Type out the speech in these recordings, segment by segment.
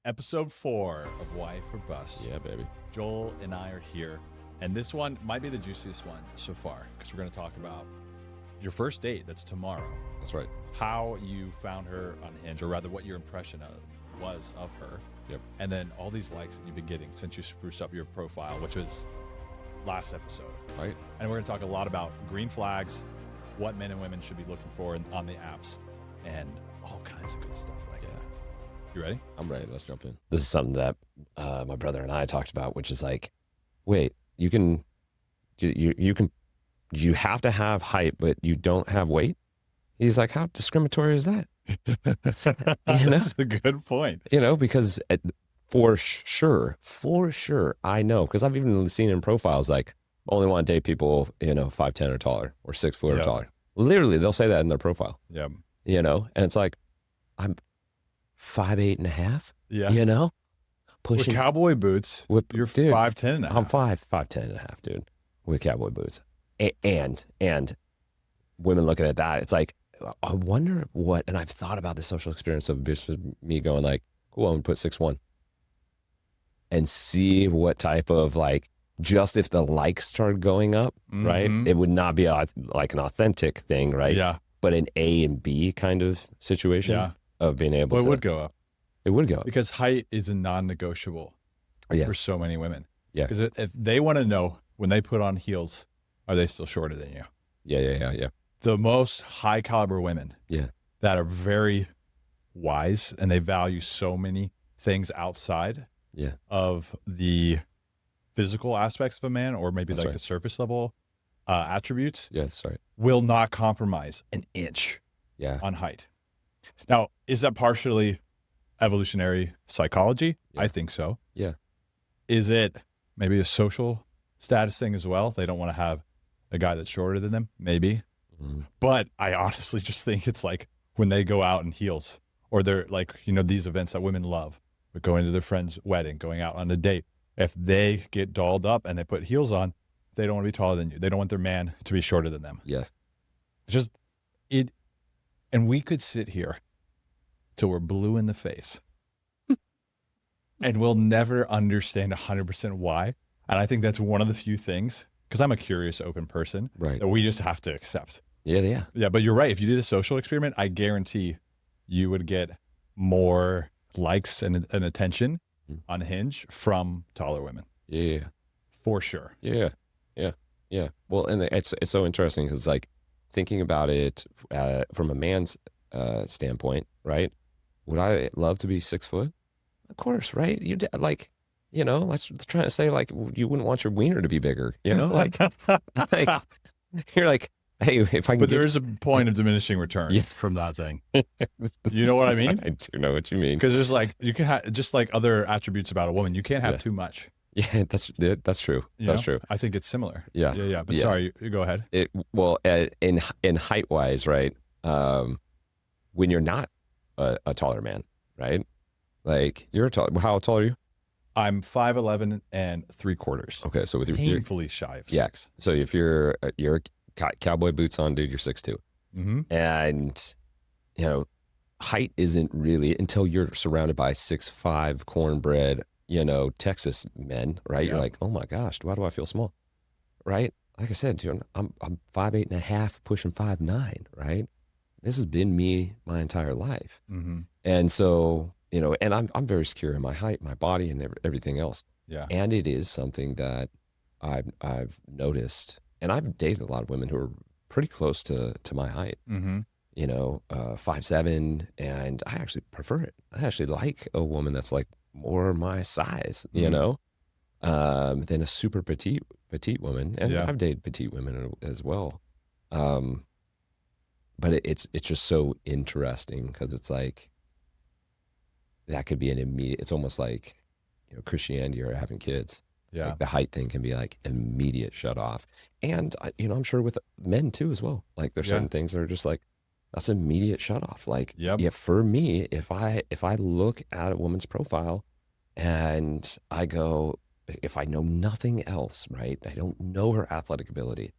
Episode 4 of Wife or Bust. Yeah, baby. Joel and I are here. And this one might be the juiciest one so far because we're going to talk about your first date. That's tomorrow. That's right. How you found her on Hinge, or rather what your impression was of her. Yep. And then all these likes that you've been getting since you spruced up your profile, which was last episode. Right. And we're going to talk a lot about green flags, what men and women should be looking for on the apps, and all kinds of good stuff like that. You ready? I'm ready. Let's jump in. This is something that my brother and I talked about, which is like, wait, you have to have height, but you don't have weight? He's like, how discriminatory is that? That's a good point. Because for sure, I know, because I've even seen in profiles like, only want to date people, 5'10" or taller, or 6 foot or taller. Literally, they'll say that in their profile. Yeah. And it's like, I'm 5'8.5". Yeah. Pushing with cowboy boots. You're 5'10" and a half. I'm 5'10" and a half, dude, with cowboy boots. And women looking at that, it's like, I wonder what, and I've thought about the social experience of me going like, cool, I'm gonna put 6'1", and see what type of like, just if the likes start going up, right? It would not be like an authentic thing, right? Yeah. But an A and B kind of situation of being able to. It would go up. It would go up. Because height is a non-negotiable for so many women. Yeah. Because if they want to know when they put on heels, are they still shorter than you? Yeah. The most high caliber women that are very wise and they value so many things outside of the physical aspects of a man, or maybe the surface level attributes. Yeah, that's right. Will not compromise an inch on height. Now, is that partially evolutionary psychology? Yeah. I think so. Yeah. Is it maybe a social status thing as well? They don't want to have a guy that's shorter than them, maybe. But I honestly just think it's like when they go out in heels, or they're like, these events that women love, but going to their friend's wedding, going out on a date. If they get dolled up and they put heels on, they don't want to be taller than you. They don't want their man to be shorter than them. Yes. It's just it. And we could sit here till we're blue in the face and we'll never understand 100% why. And I think that's one of the few things, because I'm a curious, open person, right, that we just have to accept. Yeah. Yeah, but you're right. If you did a social experiment, I guarantee you would get more likes and attention on Hinge from taller women. Yeah. For sure. Yeah. Well, and it's so interesting because like thinking about it from a man's standpoint, right? Would I love to be 6 foot? Of course, right? Let's try to say like you wouldn't want your wiener to be bigger, like you're like, hey, if I can. But there is a point of diminishing return from that thing. You know what I mean? I do know what you mean. Because there's like, you can have, just like other attributes about a woman, you can't have too much. Yeah, that's true. That's true. I think it's similar. Yeah. But sorry, you go ahead. In height wise, right? When you're not a taller man, right? Like you're how tall are you? I'm 5'11" and 3/4. Okay, so with your painfully shy of 6. So if you're cowboy boots on, dude, you're 6'2". And height isn't really until you're surrounded by 6'5" cornbread, Texas men, right? You're like, oh my gosh, why do I feel small? Right? Like I said, dude, I'm 5'8.5", pushing 5'9", right? This has been me my entire life. And so, and I'm very secure in my height, my body, and everything else. Yeah. And it is something that I've noticed, and I've dated a lot of women who are pretty close to my height. 5'7", and I actually prefer it. I actually like a woman that's like more my size, than a super petite woman. And I've dated petite women as well. But it's just so interesting because it's like, that could be an immediate, it's almost like, Christianity or having kids. Yeah. Like the height thing can be like immediate shut off. And, I'm sure with men too as well. Like there's certain things that are just like, that's immediate shut off. Like, for me, if I look at a woman's profile and I go, if I know nothing else, right? I don't know her athletic ability,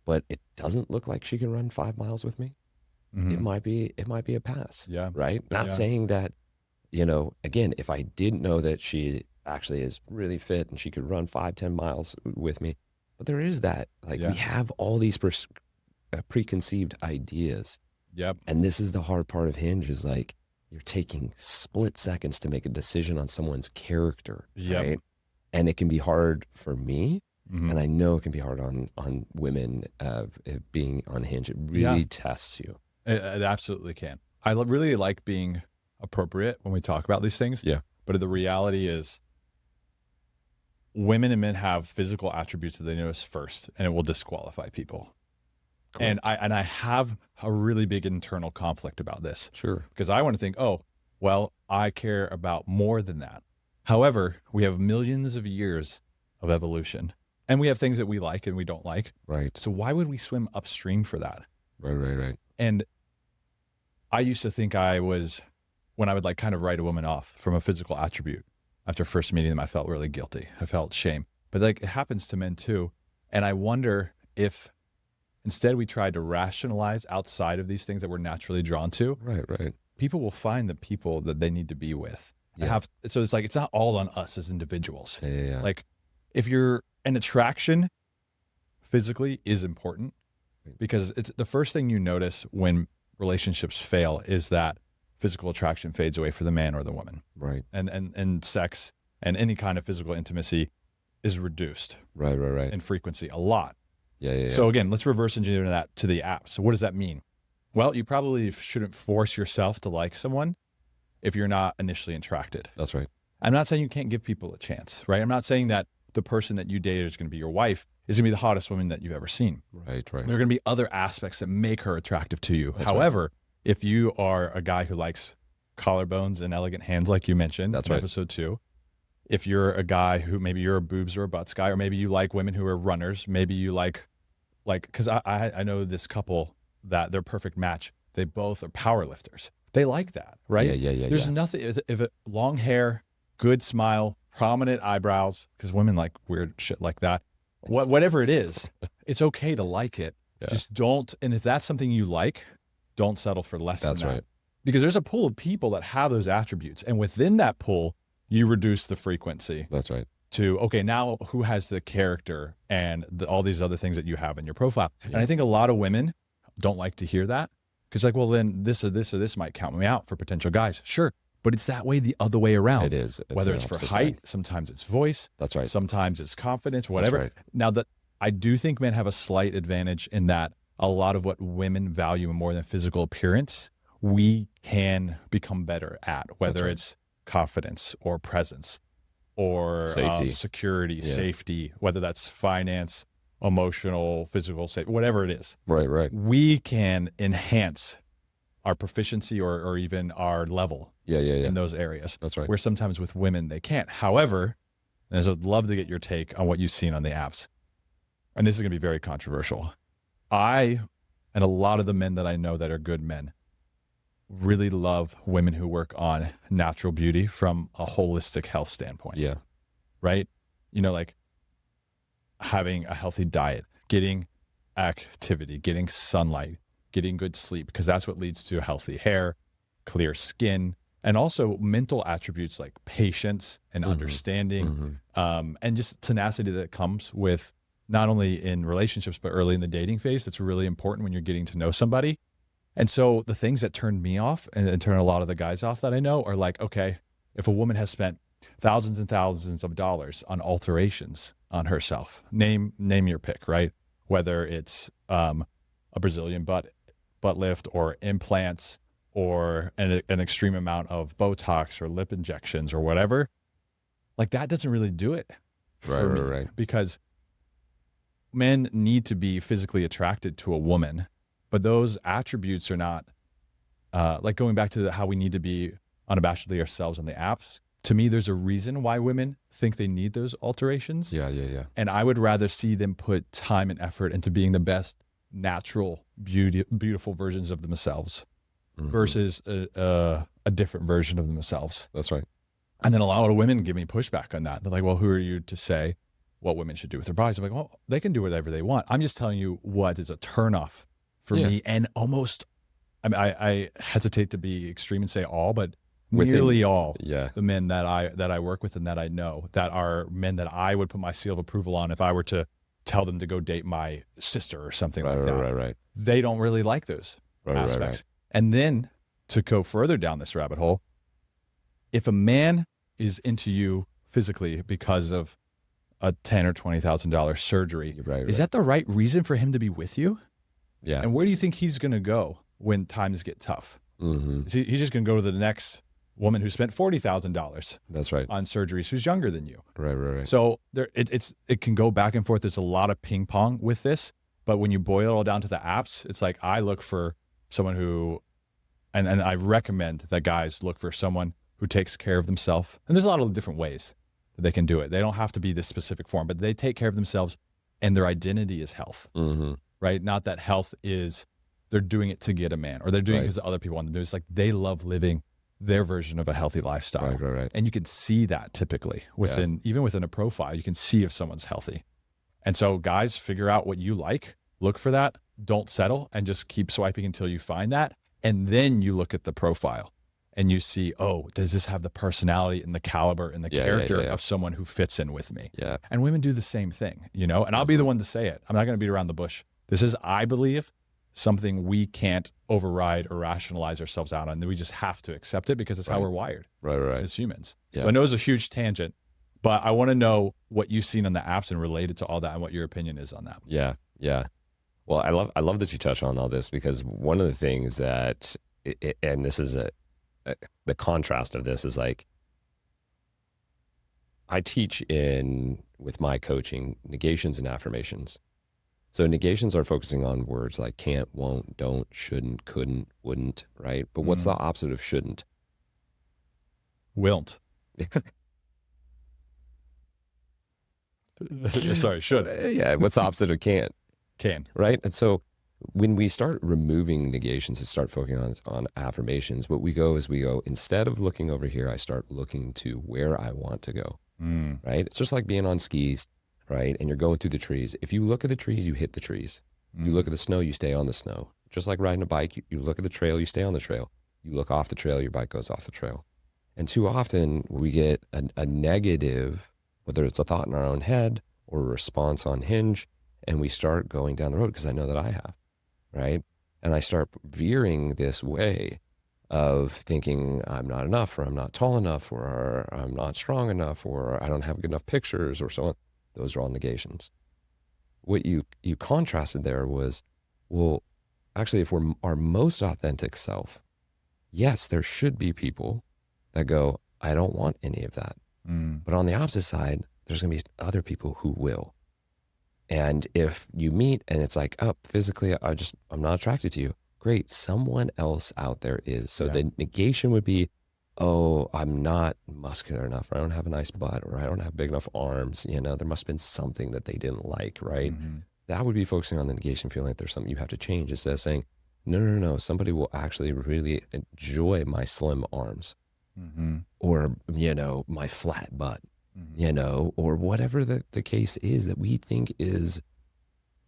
but it doesn't look like she can run 5 miles with me. It might be a pass. Yeah. Right. Not saying that, again, if I didn't know that she actually is really fit and she could run 5-10 miles with me, but there is that, like, we have all these preconceived ideas. Yep. And this is the hard part of Hinge, is like, you're taking split seconds to make a decision on someone's character, right? And it can be hard for me, and I know it can be hard on women being on Hinge. It really tests you. It absolutely can. I really like being appropriate when we talk about these things. Yeah. But the reality is, women and men have physical attributes that they notice first, and it will disqualify people. Correct. And I have a really big internal conflict about this. Sure. Because I want to think, oh, well, I care about more than that. However, we have millions of years of evolution, and we have things that we like and we don't like. Right. So why would we swim upstream for that? Right. And I used to think when I would like kind of write a woman off from a physical attribute, after first meeting them, I felt really guilty. I felt shame. But like, it happens to men too. And I wonder if instead we try to rationalize outside of these things that we're naturally drawn to. Right. People will find the people that they need to be with. So it's like, it's not all on us as individuals. Yeah. Like, if you're an attraction physically is important, because it's the first thing you notice when relationships fail is that physical attraction fades away for the man or the woman. Right. And sex and any kind of physical intimacy is reduced. Right. In frequency a lot. Yeah. So again, let's reverse engineer that to the app. So what does that mean? Well, you probably shouldn't force yourself to like someone if you're not initially attracted. That's right. I'm not saying you can't give people a chance, right? I'm not saying that the person that you dated is going to be your wife is going to be the hottest woman that you've ever seen. Right. There are going to be other aspects that make her attractive to you. That's However, if you are a guy who likes collarbones and elegant hands, like you mentioned in episode 2, if you're a guy who maybe you're a boobs or a butts guy, or maybe you like women who are runners, maybe you like, because I know this couple that their perfect match, they both are power lifters. They like that, right? Yeah. There's nothing, if it, long hair, good smile, prominent eyebrows, because women like weird shit like that. Whatever it is, it's okay to like it. Yeah. Just don't, and if that's something you like, don't settle for less than that. That's right. Because there's a pool of people that have those attributes. And within that pool, you reduce the frequency. That's right. To, okay, now who has the character and all these other things that you have in your profile. Yeah. And I think a lot of women don't like to hear that. Because like, well, then this or this might count me out for potential guys. Sure. But it's that way the other way around. It is. Whether it's for height, sometimes it's voice. That's right. Sometimes it's confidence, whatever. That's right. Now, I do think men have a slight advantage in that a lot of what women value more than physical appearance, we can become better at, whether it's confidence or presence or safety, security, safety, whether that's finance, emotional, physical, safety, whatever it is. Right. We can enhance our proficiency or even our level in those areas. That's right. Where sometimes with women, they can't. However, and I'd love to get your take on what you've seen on the apps. And this is going to be very controversial. I, and a lot of the men that I know that are good men, really love women who work on natural beauty from a holistic health standpoint. Yeah. Right? Like having a healthy diet, getting activity, getting sunlight, getting good sleep, because that's what leads to healthy hair, clear skin, and also mental attributes like patience and understanding, and just tenacity that comes with not only in relationships, but early in the dating phase. That's really important when you're getting to know somebody. And so the things that turned me off and turn a lot of the guys off that I know are like, okay, if a woman has spent thousands and thousands of dollars on alterations on herself, name your pick, right? Whether it's a Brazilian butt lift or implants or an extreme amount of Botox or lip injections or whatever, like that doesn't really do it for me. Right. Because men need to be physically attracted to a woman, but those attributes are not like going back to how we need to be unabashedly ourselves on the apps. To me, there's a reason why women think they need those alterations. Yeah. And I would rather see them put time and effort into being the best natural, beautiful versions of themselves versus a different version of themselves. That's right. And then a lot of women give me pushback on that. They're like, well, who are you to say what women should do with their bodies? I'm like, well, they can do whatever they want. I'm just telling you what is a turnoff for me. And almost, I hesitate to be extreme and say all, but nearly all Yeah. the men that I work with and that I know that are men that I would put my seal of approval on if I were to tell them to go date my sister or something like that. Right. They don't really like those aspects. Right. And then to go further down this rabbit hole, if a man is into you physically because of a $10,000 or $20,000 surgery, is that the right reason for him to be with you? Yeah. And where do you think he's going to go when times get tough? He's just going to go to the next woman who spent $40,000. That's right. On surgeries, who's younger than you. Right. So it can go back and forth. There's a lot of ping pong with this, but when you boil it all down to the apps, it's like I look for someone who, and I recommend that guys look for someone who takes care of themselves. And there's a lot of different ways that they can do it. They don't have to be this specific form, but they take care of themselves, and their identity is health, right? Not that health is they're doing it to get a man, or they're doing it because other people want to do it. It's like they love living their version of a healthy lifestyle. Right. And you can see that typically even within a profile, you can see if someone's healthy. And so guys, figure out what you like, look for that, don't settle, and just keep swiping until you find that. And then you look at the profile and you see, oh, does this have the personality and the caliber and the character of someone who fits in with me? Yeah. And women do the same thing, and I'll be the one to say it. I'm not going to beat around the bush. This is, I believe, something we can't override or rationalize ourselves out on. We just have to accept it because it's how we're wired as humans. Yeah. So I know it's a huge tangent, but I want to know what you've seen on the apps and related to all that and what your opinion is on that. Yeah. Well, I love that you touch on all this, because one of the things that, and this is the contrast of this is like, I teach with my coaching negations and affirmations. So negations are focusing on words like can't, won't, don't, shouldn't, couldn't, wouldn't, right? But what's the opposite of shouldn't? Wilt. Sorry, should. Yeah, what's the opposite of can't? Can. Right? And so when we start removing negations and start focusing on affirmations, what we go, instead of looking over here, I start looking to where I want to go, right? It's just like being on skis, right? And you're going through the trees. If you look at the trees, you hit the trees. You look at the snow, you stay on the snow. Just like riding a bike, you look at the trail, you stay on the trail. You look off the trail, your bike goes off the trail. And too often we get a negative, whether it's a thought in our own head or a response on Hinge, and we start going down the road, because I know that I have, right? And I start veering this way of thinking I'm not enough, or I'm not tall enough, or I'm not strong enough, or I don't have good enough pictures, or so on. Those are all negations. What you contrasted there was, well, actually, if we're our most authentic self, yes, there should be people that go, I don't want any of that. But on the opposite side, there's going to be other people who will. And if you meet and it's like, oh, physically, I'm not attracted to you. Great. Someone else out there is. So the negation would be, oh, I'm not muscular enough, or I don't have a nice butt, or I don't have big enough arms. There must have been something that they didn't like, right? That would be focusing on the negation, feeling like there's something you have to change, instead of saying, no, somebody will actually really enjoy my slim arms, or, my flat butt. Or whatever the case is that we think is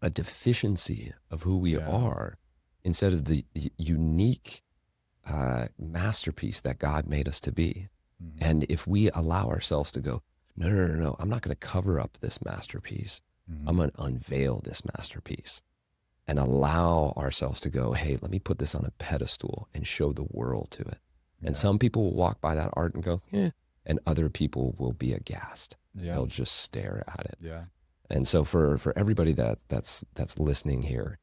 a deficiency of who we are, instead of the unique masterpiece that God made us to be. And if we allow ourselves to go, no, I'm not going to cover up this masterpiece. I'm going to unveil this masterpiece, and allow ourselves to go, hey, let me put this on a pedestal and show the world to it. And some people will walk by that art and go, and other people will be aghast. They'll just stare at it. And so for everybody that's listening here,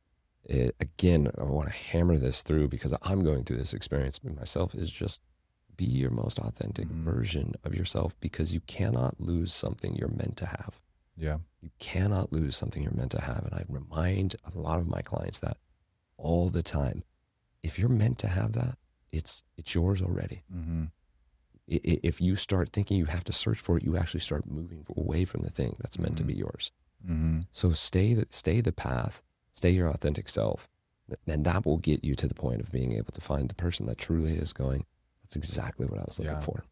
again, I want to hammer this through, because I'm going through this experience myself, is just be your most authentic version of yourself, because you cannot lose something you're meant to have. You cannot lose something you're meant to have. And I remind a lot of my clients that all the time. If you're meant to have that, it's yours already. If you start thinking you have to search for it, you actually start moving away from the thing that's meant to be yours. So stay the path, stay your authentic self, and that will get you to the point of being able to find the person that truly is going, that's exactly what I was looking for.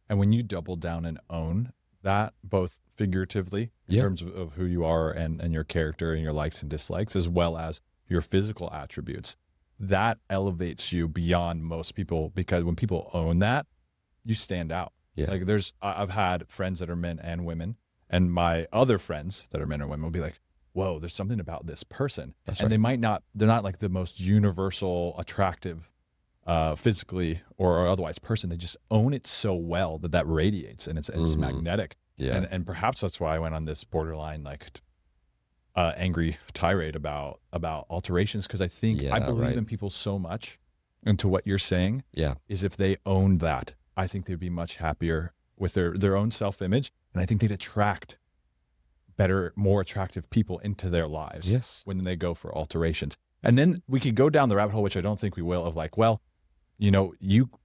And when you double down and own that, both figuratively in terms of who you are and your character and your likes and dislikes, as well as your physical attributes, that elevates you beyond most people, because when people own that, you stand out. Yeah. Like I've had friends that are men and women, and my other friends that are men and women will be like, whoa, there's something about this person. That's and right. they're not like the most universal, attractive, physically or otherwise person. They just own it so well that radiates, and it's magnetic. Yeah. And perhaps that's why I went on this borderline like angry tirade about alterations, because I believe in people so much, and to what you're saying, is if they owned that, I think they'd be much happier with their own self-image, and I think they'd attract better, more attractive people into their lives when they go for alterations. And then we could go down the rabbit hole, which I don't think we will, of like, well, you know,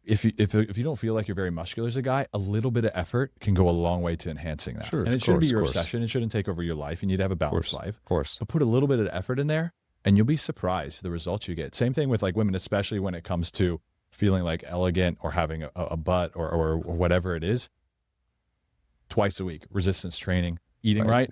if you don't feel like you're very muscular as a guy, a little bit of effort can go a long way to enhancing that. Sure, and it shouldn't be your obsession. It shouldn't take over your life. You need to have a balanced life. Of course. But put a little bit of effort in there, and you'll be surprised the results you get. Same thing with like women, especially when it comes to feeling like elegant or having a butt or whatever it is. Twice a week, resistance training, eating right,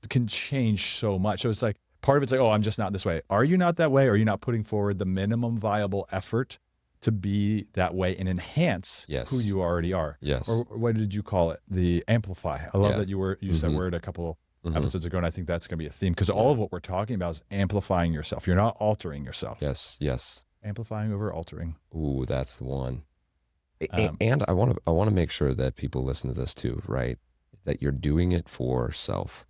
can change so much. So it's like, part of it's like, oh, I'm just not this way. Are you not that way? Or are you not putting forward the minimum viable effort to be that way and enhance who you already are? Yes. Or what did you call it? The amplify. I love that you used that word a couple episodes ago, and I think that's going to be a theme, because all of what we're talking about is amplifying yourself. You're not altering yourself. Yes. Amplifying over altering. Ooh, that's the one. And I want to make sure that people listen to this too, right? That you're doing it for self.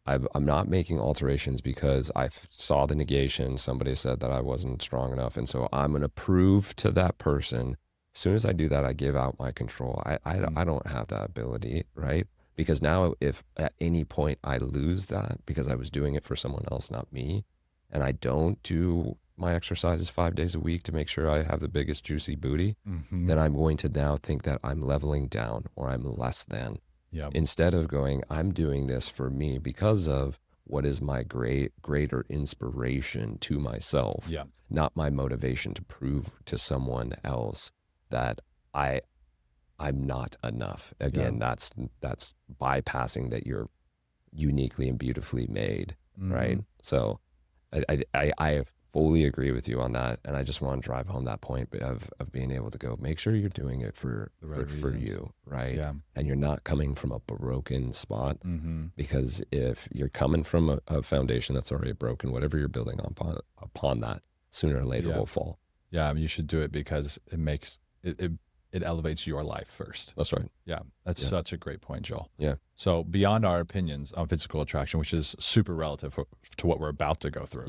I'm not making alterations because I saw the negation. Somebody said that I wasn't strong enough, and so I'm going to prove to that person. As soon as I do that, I give out my control. I don't have that ability, right? Because now, if at any point I lose that because I was doing it for someone else, not me, and I don't do my exercises 5 days a week to make sure I have the biggest juicy booty, then I'm going to now think that I'm leveling down or I'm less than. Instead of going, I'm doing this for me because of what is my greater inspiration to myself, not my motivation to prove to someone else that I'm not enough. Again, that's bypassing that you're uniquely and beautifully made, right? So I fully agree with you on that, and I just want to drive home that point of being able to go, make sure you're doing it for you, right? And you're not coming from a broken spot, because if you're coming from a foundation that's already broken, whatever you're building upon that, sooner or later will fall. I mean, you should do it because it makes it elevates your life first. That's right. That's such a great point, Joel. So beyond our opinions on physical attraction, which is super relative to what we're about to go through.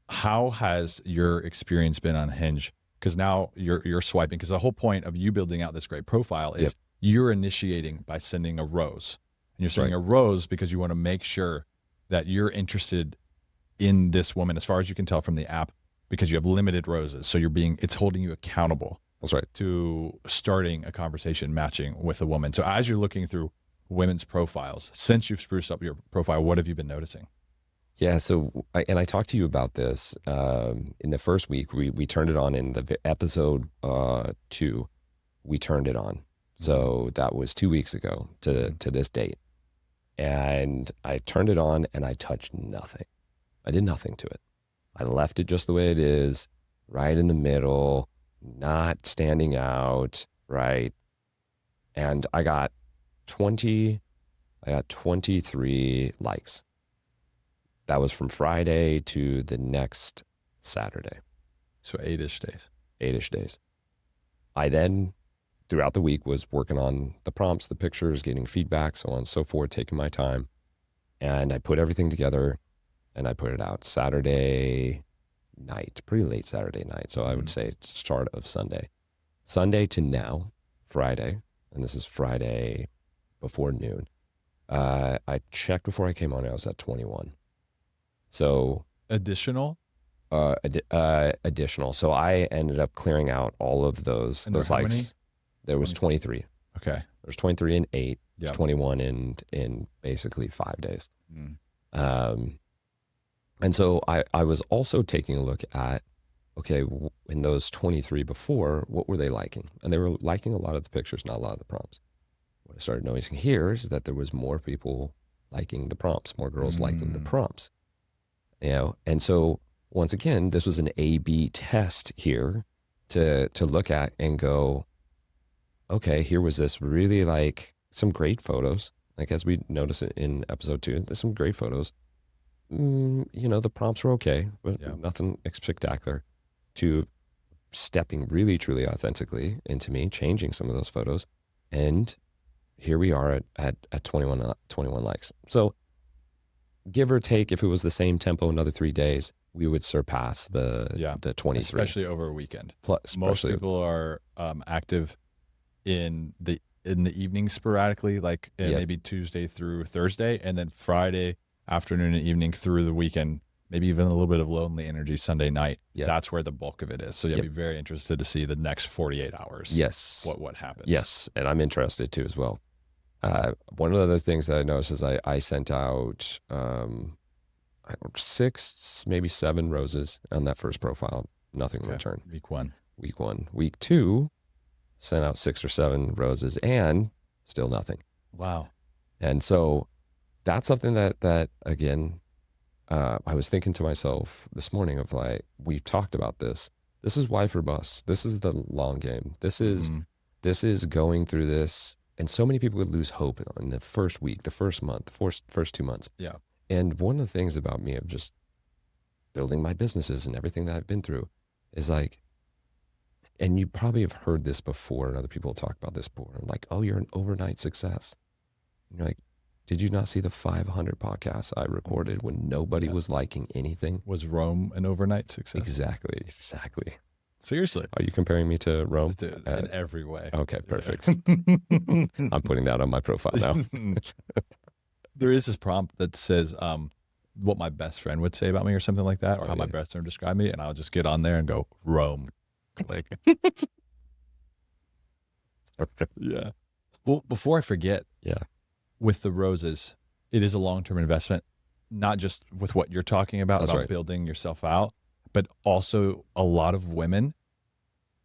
How has your experience been on Hinge? Because now you're swiping, because the whole point of you building out this great profile is you're initiating by sending a rose. And you're sending a rose because you want to make sure that you're interested in this woman, as far as you can tell from the app, because you have limited roses. So it's holding you accountable. That's right. To starting a conversation, matching with a woman. So as you're looking through women's profiles, since you've spruced up your profile, what have you been noticing? So I talked to you about this in the first week. We turned it on in the episode 2. We turned it on. So that was 2 weeks ago to this date. And I turned it on and I touched nothing. I did nothing to it. I left it just the way it is, right in the middle, not standing out, right? And I got 23 likes. That was from Friday to the next Saturday. So 8-ish days. 8-ish days. I then, throughout the week, was working on the prompts, the pictures, getting feedback, so on and so forth, taking my time. And I put everything together and I put it out Saturday night, pretty late Saturday night. So I would say start of Sunday. Sunday to now, Friday, and this is Friday before noon. I checked before I came on, I was at 21. So additional? Additional. So I ended up clearing out all of those likes. Many? There was 23. Okay. There's 23 in 8. There's 21 in basically 5 days. And so I was also taking a look at, okay, in those 23 before, what were they liking? And they were liking a lot of the pictures, not a lot of the prompts. What I started noticing here is that there was more people liking the prompts, more girls liking the prompts. And so once again, this was an A/B test here to look at and go, okay, here was this really like some great photos. Like as we noticed in episode 2, there's some great photos. The prompts were okay, but nothing spectacular. To stepping really, truly authentically into me, changing some of those photos. And here we are at 21 likes. So give or take, if it was the same tempo another 3 days, we would surpass the 23. Especially over a weekend. Plus, most people are active in the evening sporadically, like maybe Tuesday through Thursday, and then Friday afternoon and evening through the weekend, maybe even a little bit of lonely energy Sunday night. That's where the bulk of it is. So you'll be very interested to see the next 48 hours. Yes. What happens. Yes. And I'm interested too as well. One of the other things that I noticed is I sent out 6, maybe 7 roses on that first profile. Nothing in return. Week 1. Week 2, sent out 6 or 7 roses and still nothing. Wow. And so that's something that again, I was thinking to myself this morning of like, we've talked about this. This is why for bus. This is the long game. This is going through this. And so many people would lose hope in the first week, the first month, the first 2 months. Yeah. And one of the things about me of just building my businesses and everything that I've been through is like, and you probably have heard this before and other people talk about this before, like, oh, you're an overnight success. And you're like, did you not see the 500 podcasts I recorded when nobody was liking anything? Was Rome an overnight success? Exactly. Seriously. Are you comparing me to Rome? Dude, in every way. Okay, perfect. I'm putting that on my profile now. There is this prompt that says what my best friend would say about me or something like that, or how my best friend describe me, and I'll just get on there and go, Rome. Click. Yeah. Well, before I forget, with the roses, it is a long-term investment, not just with what you're talking about building yourself out, but also a lot of women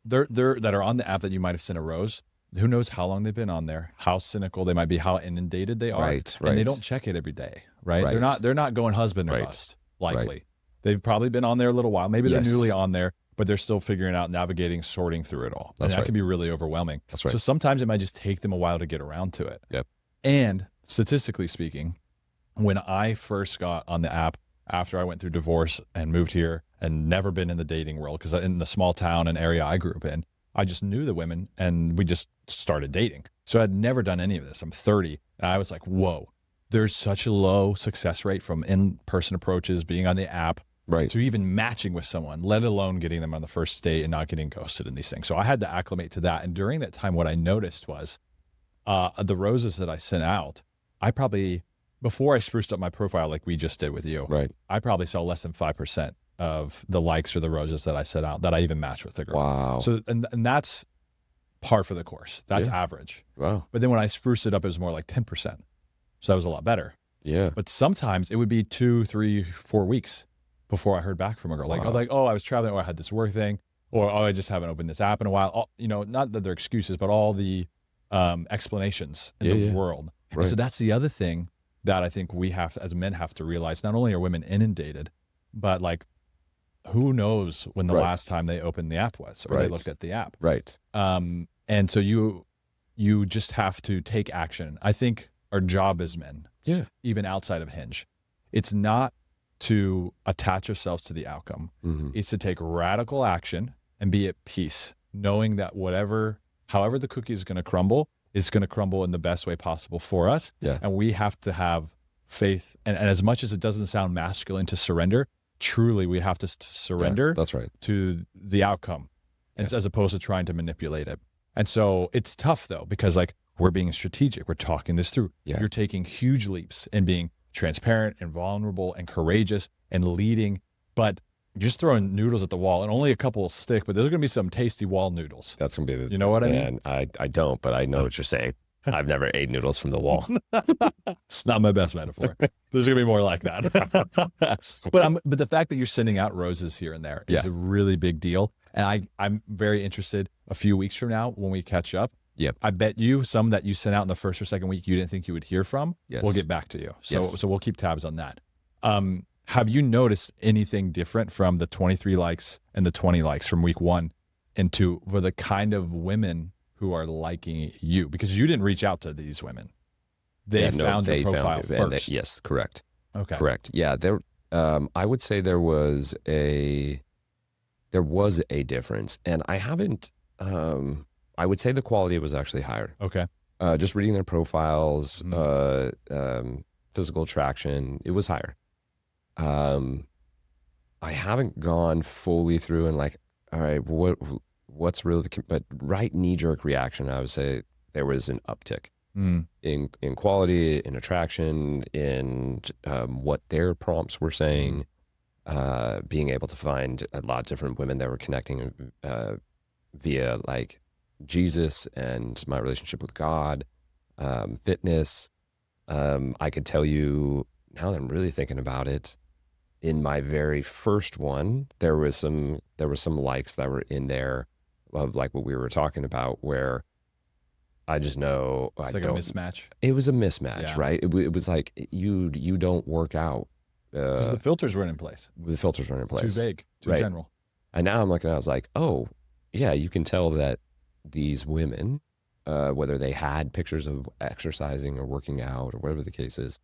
that are on the app that you might have sent a rose. Who knows how long they've been on there, how cynical they might be, how inundated they are. Right. And they don't check it every day, right? They're not going husband or bust, likely. Right. They've probably been on there a little while. Maybe they're newly on there, but they're still figuring out, navigating, sorting through it all. And that can be really overwhelming. That's right. So sometimes it might just take them a while to get around to it. Yep. And statistically speaking, when I first got on the app after I went through divorce and moved here and never been in the dating world, because in the small town and area I grew up in, I just knew the women and we just started dating. So I'd never done any of this. I'm 30 and I was like, whoa, there's such a low success rate from in-person approaches, being on the app, to even matching with someone, let alone getting them on the first date and not getting ghosted in these things. So I had to acclimate to that. And during that time, what I noticed was the roses that I sent out, I probably, before I spruced up my profile like we just did with you, I probably saw less than 5% of the likes or the roses that I sent out that I even matched with the girl. Wow. So, and that's par for the course. That's average. Wow. But then when I spruced it up, it was more like 10%. So that was a lot better. Yeah. But sometimes it would be 2, 3, 4 weeks before I heard back from a girl. Like, I was traveling, or I had this work thing, or I just haven't opened this app in a while. Not that they're excuses, but all the explanations in the world. And so that's the other thing that I think we have, as men, have to realize. Not only are women inundated, but like, who knows when the last time they opened the app was, or they looked at the app. Right. And so you just have to take action. I think our job as men, even outside of Hinge, it's not to attach ourselves to the outcome. It's to take radical action and be at peace, knowing that however the cookie is going to crumble, is going to crumble in the best way possible for us. Yeah. And we have to have faith. And as much as it doesn't sound masculine to surrender, truly we have to surrender to the outcome, as opposed to trying to manipulate it. And so it's tough though, because like, we're being strategic. We're talking this through. You're taking huge leaps and being transparent and vulnerable and courageous and leading, but you're just throwing noodles at the wall, and only a couple will stick, but there's going to be some tasty wall noodles. That's going to be you know what I mean? I don't, but I know what you're saying. I've never ate noodles from the wall. Not my best metaphor. There's going to be more like that. But the fact that you're sending out roses here and there is a really big deal. And I'm very interested a few weeks from now when we catch up. Yep. I bet you some that you sent out in the first or second week you didn't think you would hear from, we'll get back to you. So we'll keep tabs on that. Have you noticed anything different from the 23 likes and the 20 likes from week 1 and 2 for the kind of women who are liking you? Because you didn't reach out to these women. They found your profile first. Yes, correct. Okay. Correct. Yeah, I would say there was a difference, and I haven't. I would say the quality was actually higher. Okay. Just reading their profiles, physical attraction, it was higher. I haven't gone fully through and like, all right, what's really but right knee-jerk reaction, I would say there was an uptick in quality, in attraction, in what their prompts were saying, being able to find a lot of different women that were connecting via like Jesus and my relationship with God, fitness. I could tell you, now that I'm really thinking about it, in my very first one, there was some likes that were in there of like what we were talking about, where I just know it's like a mismatch. It was a mismatch, right? It was like you don't work out because the filters weren't in place. The filters weren't in place. Too vague, too general. And now I'm looking, I was like, oh yeah, you can tell that these women, whether they had pictures of exercising or working out or whatever the case is,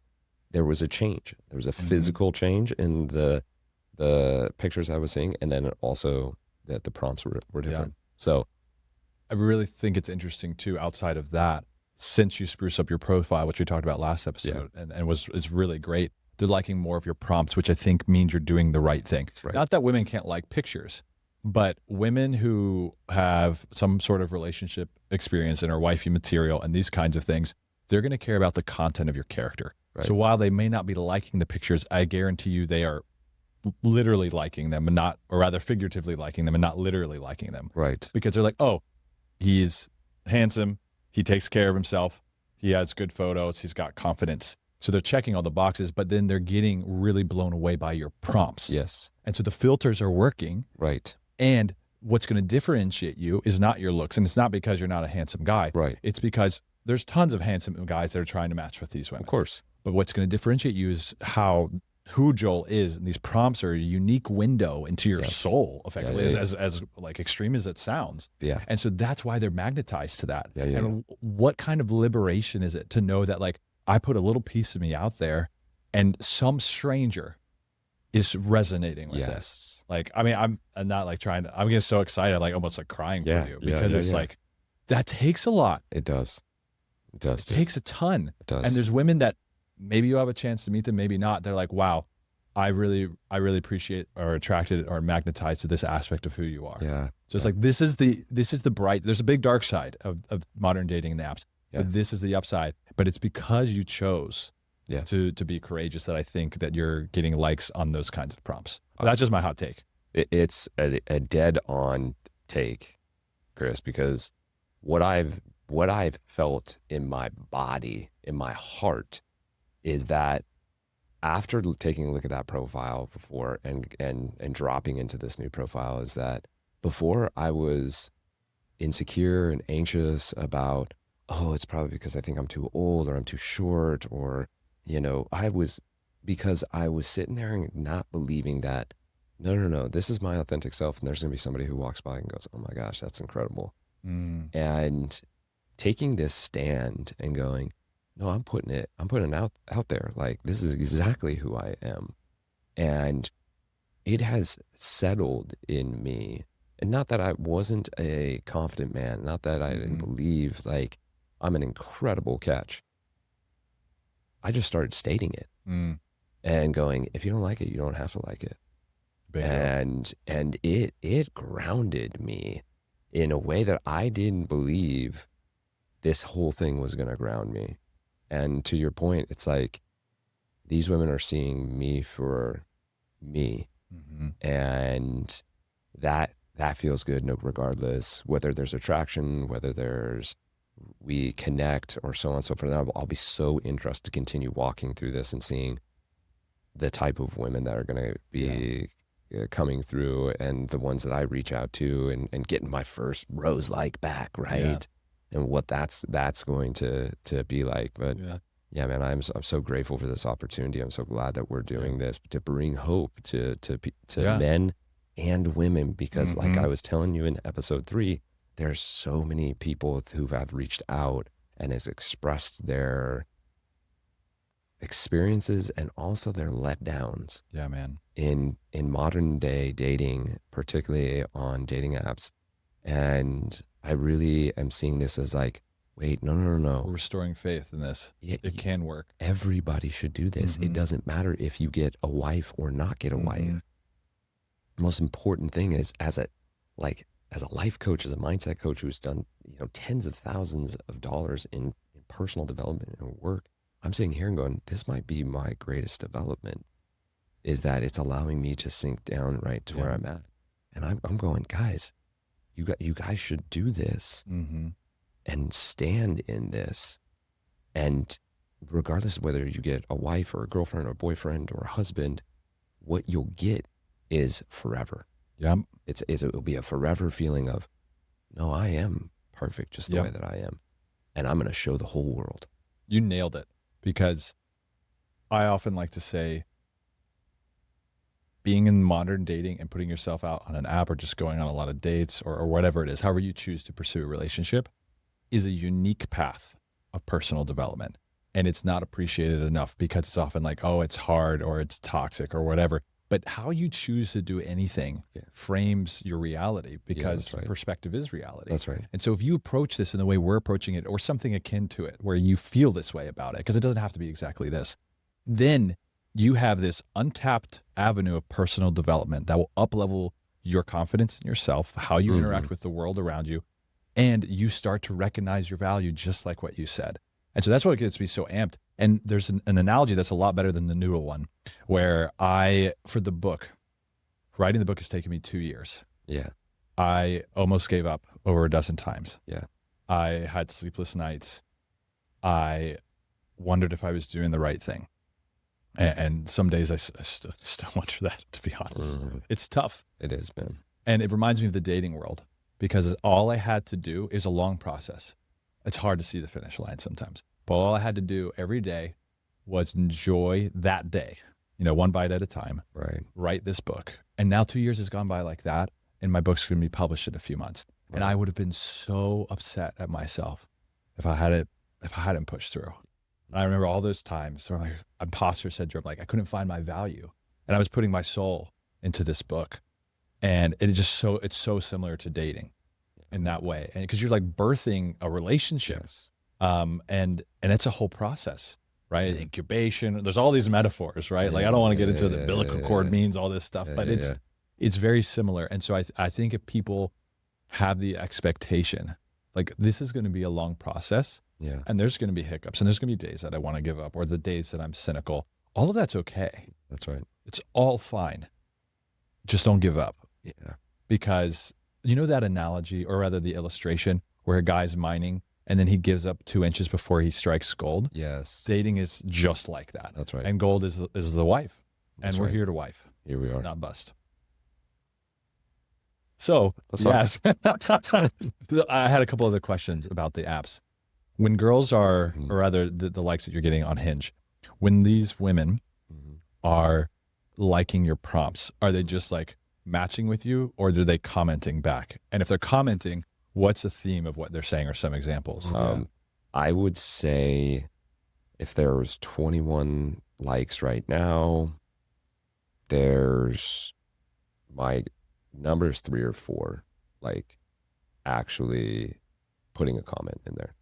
there was a change. There was a physical change in the pictures I was seeing, and then also that the prompts were different. Yeah. So I really think it's interesting too, outside of that, since you spruce up your profile, which we talked about last episode, and is really great, they're liking more of your prompts, which I think means you're doing the right thing. Right. Not that women can't like pictures, but women who have some sort of relationship experience and are wifey material and these kinds of things, they're going to care about the content of your character. Right. So while they may not be liking the pictures, I guarantee you they are literally liking them, and not, or rather figuratively liking them and not literally liking them. Right. Because they're like, oh, he's handsome, he takes care of himself, he has good photos, he's got confidence. So they're checking all the boxes, but then they're getting really blown away by your prompts. Yes. And so the filters are working. Right. And what's going to differentiate you is not your looks. And it's not because you're not a handsome guy. Right. It's because there's tons of handsome guys that are trying to match with these women. Of course. But what's going to differentiate you is who Joel is. And these prompts are a unique window into your soul, effectively, as like extreme as it sounds. Yeah. And so that's why they're magnetized to that. Yeah. And what kind of liberation is it to know that, like, I put a little piece of me out there and some stranger is resonating with this. Like, I mean, I'm not like I'm getting so excited, like almost like crying for you, because it's like, that takes a lot. It does. It does. It takes a ton. It does. And there's women that maybe you have a chance to meet them, maybe not. They're like, wow, I really appreciate or attracted or magnetized to this aspect of who you are. Yeah. So it's like, this is the bright, there's a big dark side of modern dating and the apps. Yeah. But this is the upside. But it's because you chose to be courageous that I think that you're getting likes on those kinds of prompts. That's just my hot take. It's a dead on take, Chris, because what I've felt in my body, in my heart, is that after taking a look at that profile before and dropping into this new profile, is that before I was insecure and anxious about, it's probably because I think I'm too old or I'm too short, or, because I was sitting there and not believing that, no, this is my authentic self. And there's going to be somebody who walks by and goes, oh my gosh, that's incredible. And taking this stand and going, no, I'm putting it out there. Like, this is exactly who I am. And it has settled in me. And not that I wasn't a confident man, not that I didn't believe, like, I'm an incredible catch. I just started stating it and going, if you don't like it, you don't have to like it. And it grounded me in a way that I didn't believe this whole thing was going to ground me. And to your point, it's like, these women are seeing me for me. And that feels good, regardless whether there's attraction, whether we connect, or so on and so forth. I'll be so interested to continue walking through this and seeing the type of women that are going to be coming through, and the ones that I reach out to, and getting my first rose-like back, right? And what that's going to be like. But yeah, man, I'm so grateful for this opportunity. I'm so glad that we're doing this to bring hope to men and women, because like I was telling you in episode 3, there's so many people who have reached out and has expressed their experiences and also their letdowns. Yeah, man. In modern day dating, particularly on dating apps. And I really am seeing this as like, wait, no. We're restoring faith in this. It can work. Everybody should do this. It doesn't matter if you get a wife or not get a wife. The most important thing is as a life coach, as a mindset coach who's done, tens of thousands of dollars in personal development and work, I'm sitting here and going, this might be my greatest development, is that it's allowing me to sink down right to where I'm at. And I'm going, guys, you guys should do this and stand in this. And regardless of whether you get a wife or a girlfriend or a boyfriend or a husband, what you'll get is forever. Yep. It'll be a forever feeling of, no, I am perfect just the way that I am. And I'm going to show the whole world. You nailed it, because I often like to say, being in modern dating and putting yourself out on an app or just going on a lot of dates or whatever it is, however you choose to pursue a relationship, is a unique path of personal development. And it's not appreciated enough because it's often like, oh, it's hard or it's toxic or whatever. But how you choose to do anything frames your reality, because perspective is reality. That's right. And so if you approach this in the way we're approaching it, or something akin to it, where you feel this way about it, because it doesn't have to be exactly this, then you have this untapped avenue of personal development that will up-level your confidence in yourself, how you interact with the world around you, and you start to recognize your value, just like what you said. And so that's what gets me so amped. And there's an analogy that's a lot better than the noodle one, where for the book, writing the book has taken me 2 years. Yeah. I almost gave up over a dozen times. Yeah. I had sleepless nights. I wondered if I was doing the right thing. And some days I still wonder that, to be honest. It's tough. It is, man. And it reminds me of the dating world, because all I had to do is a long process. It's hard to see the finish line sometimes. But all I had to do every day was enjoy that day, one bite at a time. Right. Write this book. And now 2 years has gone by like that, and my book's going to be published in a few months. Right. And I would have been so upset at myself if I hadn't pushed through. And I remember all those times where, like, imposter syndrome, like I couldn't find my value, and I was putting my soul into this book, and it's so similar to dating in that way, and because you're like birthing a relationship, and it's a whole process, right? Incubation. There's all these metaphors, right? Like I don't want to get into the umbilical cord means all this stuff, but it's very similar. And so I think if people have the expectation, like this is going to be a long process. Yeah. And there's going to be hiccups, and there's going to be days that I want to give up, or the days that I'm cynical. All of that's okay. That's right. It's all fine. Just don't give up. Yeah. Because that analogy, or rather the illustration, where a guy's mining and then he gives up 2 inches before he strikes gold. Yes. Dating is just like that. That's right. And gold is the wife. That's and we're right. here to wife. Here we are. Not bust. So, yes. I had a couple other questions about the apps. When girls are, or rather the likes that you're getting on Hinge, when these women are liking your prompts, are they just like matching with you, or are they commenting back? And if they're commenting, what's the theme of what they're saying, or some examples? I would say if there's 21 likes right now, there's my number's 3 or 4, like actually putting a comment in there.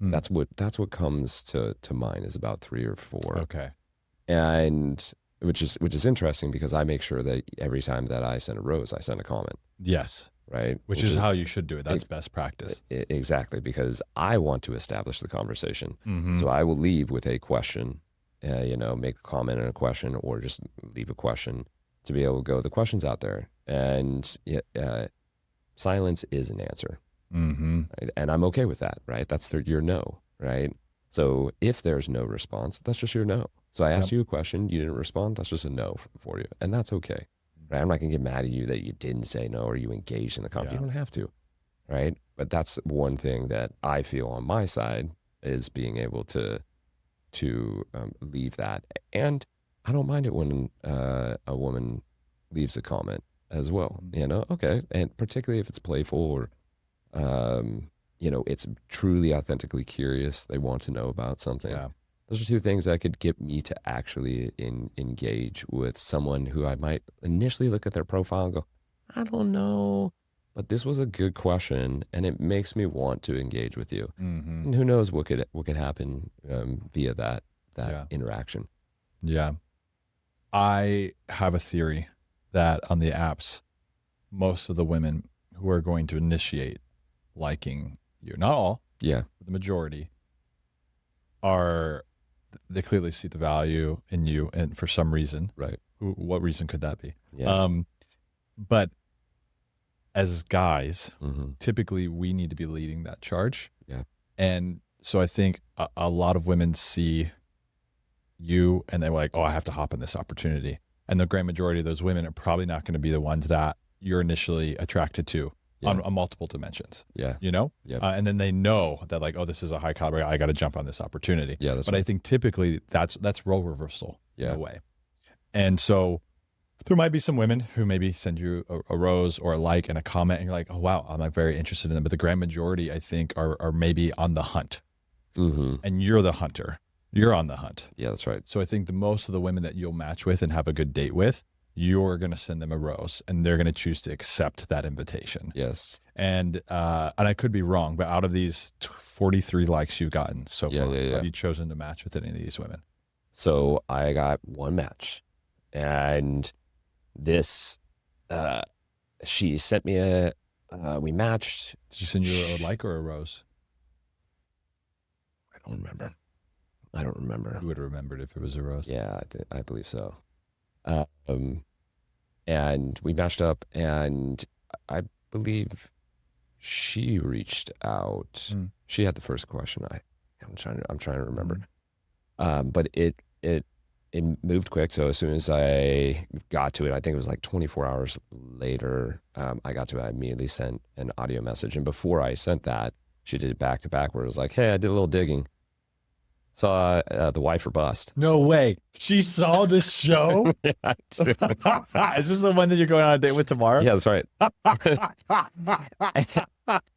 That's what comes to mind, is about 3 or 4. Okay. And which is interesting, because I make sure that every time that I send a rose, I send a comment. Yes. Right. Which is how you should do it. That's best practice. Exactly. Because I want to establish the conversation. So I will leave with a question, make a comment and a question, or just leave a question to be able to go, the question's out there. And silence is an answer. Right? And I'm okay with that, right? That's your no, right? So if there's no response, that's just your no. So I asked you a question, you didn't respond, that's just a no for you. And that's okay, right? I'm not gonna get mad at you that you didn't say no, or you engaged in the conversation. You don't have to, right? But that's one thing that I feel on my side, is being able to leave that. And I don't mind it when a woman leaves a comment as well, okay? And particularly if it's playful, or It's truly authentically curious. They want to know about something. Yeah. Those are two things that could get me to actually engage with someone who I might initially look at their profile and go, I don't know, but this was a good question, and it makes me want to engage with you. Mm-hmm. And who knows what could happen via that interaction. Yeah. I have a theory that on the apps, most of the women who are going to initiate liking you, not all, but the majority, they clearly see the value in you, and for some reason, right? What reason could that be? Yeah. But as guys, mm-hmm. typically we need to be leading that charge. Yeah. And so I think a lot of women see you and they're like, oh, I have to hop on this opportunity. And the grand majority of those women are probably not going to be the ones that you're initially attracted to on multiple dimensions. Yeah. Yeah. And then they know that like, oh, this is a high caliber guy. I got to jump on this opportunity. Yeah. But right. I think typically that's role reversal in a way. And so there might be some women who maybe send you a rose or a like and a comment, and you're like, oh, wow, I'm like very interested in them. But the grand majority, I think, are maybe on the hunt. Mm-hmm. And you're the hunter. You're on the hunt. Yeah, that's right. So I think the most of the women that you'll match with and have a good date with, you're going to send them a rose, and they're going to choose to accept that invitation. Yes. And I could be wrong, but out of these 43 likes you've gotten so far, have you chosen to match with any of these women? So I got one match, and this, she sent me we matched. Did she send you a like or a rose? I don't remember. You would have remembered if it was a rose. Yeah, I believe so. And we matched up, and I believe she reached out. She had the first question. I'm trying to remember. But it moved quick. So as soon as I got to it, I think it was like 24 hours later, I got to it. I immediately sent an audio message. And before I sent that, she did it back to back where it was like, hey, I did a little digging. Saw The Wife or Bust. No way. She saw this show? Yeah, is this the one that you're going on a date with tomorrow? Yeah, that's right.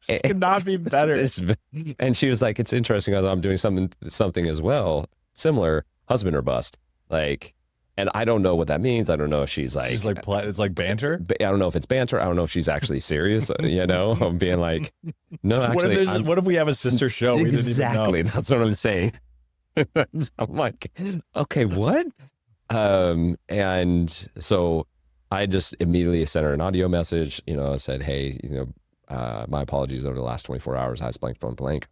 This could not be better. And she was like, it's interesting. I'm doing something as well, similar, husband or bust. Like, and I don't know what that means. I don't know if she's like it's like banter. I don't know if it's banter. I don't know if she's actually serious. I'm being like, no, actually. What if we have a sister show? Exactly. We didn't even know. That's what I'm saying. I'm like, okay, what? And so I just immediately sent her an audio message, said, hey, my apologies over the last 24 hours, I blank, blank, blank,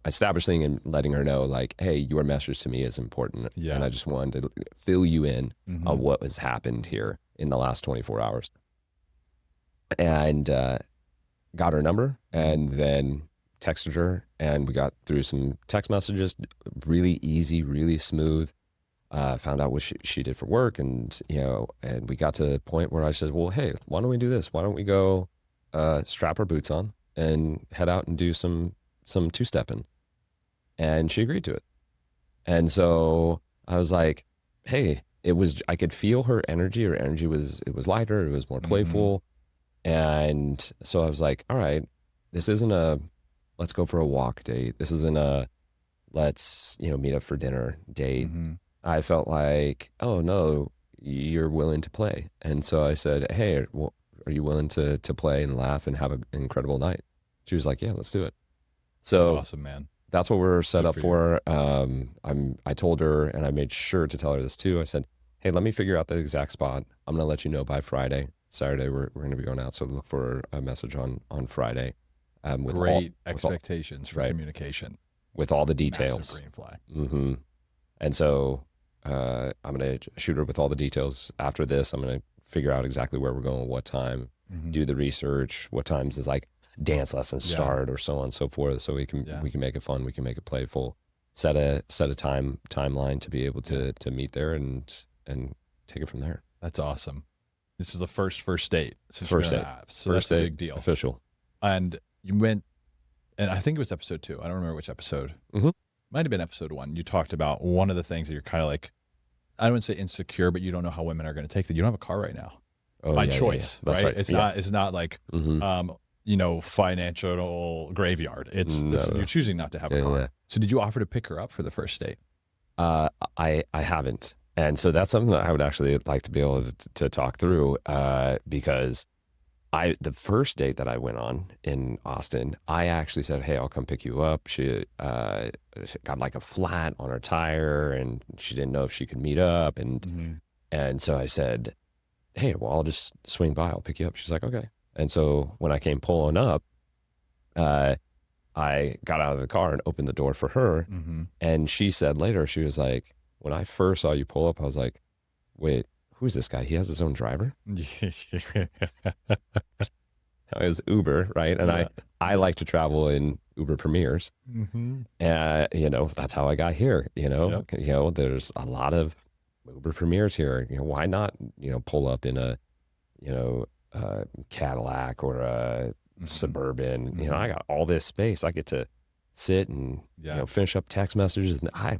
establishing and letting her know like, hey, your message to me is important. Yeah. And I just wanted to fill you in on what has happened here in the last 24 hours. And got her number and then texted her, and we got through some text messages, really easy, really smooth. Found out what she did for work, and and we got to the point where I said, well, hey, why don't we do this? Why don't we go strap our boots on and head out and do some two-stepping? And she agreed to it. And so I was like, hey, I could feel her energy. Her energy was lighter, it was more playful. And so I was like, all right, this isn't a let's go for a walk date. This isn't a let's, meet up for dinner date. I felt like, oh no, you're willing to play. And so I said, hey, well, are you willing to play and laugh and have an incredible night? She was like, yeah, let's do it. So that's awesome, man. That's what we're set up for. I told her, and I made sure to tell her this too. I said, hey, let me figure out the exact spot. I'm going to let you know by Friday. Saturday, we're going to be going out. So look for a message on Friday. With great expectations for communication. With all the details. Massive green flag. And so I'm going to shoot her with all the details. After this, I'm going to figure out exactly where we're going, what time, do the research, what times is like dance lessons start, or so on and so forth. So we can make it fun, we can make it playful, set a timeline to be able to meet there and take it from there. That's awesome. This is the first date. First date. So that's a big deal. Official. And you went, and I think it was episode 2. I don't remember which episode. Might have been episode 1. You talked about one of the things that you're kind of like, I wouldn't say insecure, but you don't know how women are going to take that. You don't have a car right now. By choice, That's right? It's not like, financial graveyard. No. You're choosing not to have a car. Yeah. So did you offer to pick her up for the first date? I haven't. And so that's something that I would actually like to be able to talk through, because the first date that I went on in Austin, I actually said, "Hey, I'll come pick you up." She got like a flat on her tire, and she didn't know if she could meet up, and so I said, "Hey, well, I'll just swing by. I'll pick you up." She's like, "Okay." And so when I came pulling up, I got out of the car and opened the door for her, and she said later, she was like, "When I first saw you pull up, I was like, wait, who's this guy? He has his own driver?" It was Uber, right? And Yeah. I like to travel in Uber Premiers. That's how I got here. Yep. There's a lot of Uber Premiers here. Why not, pull up in a, Cadillac or a Suburban? I got all this space. I get to sit and, finish up text messages. And I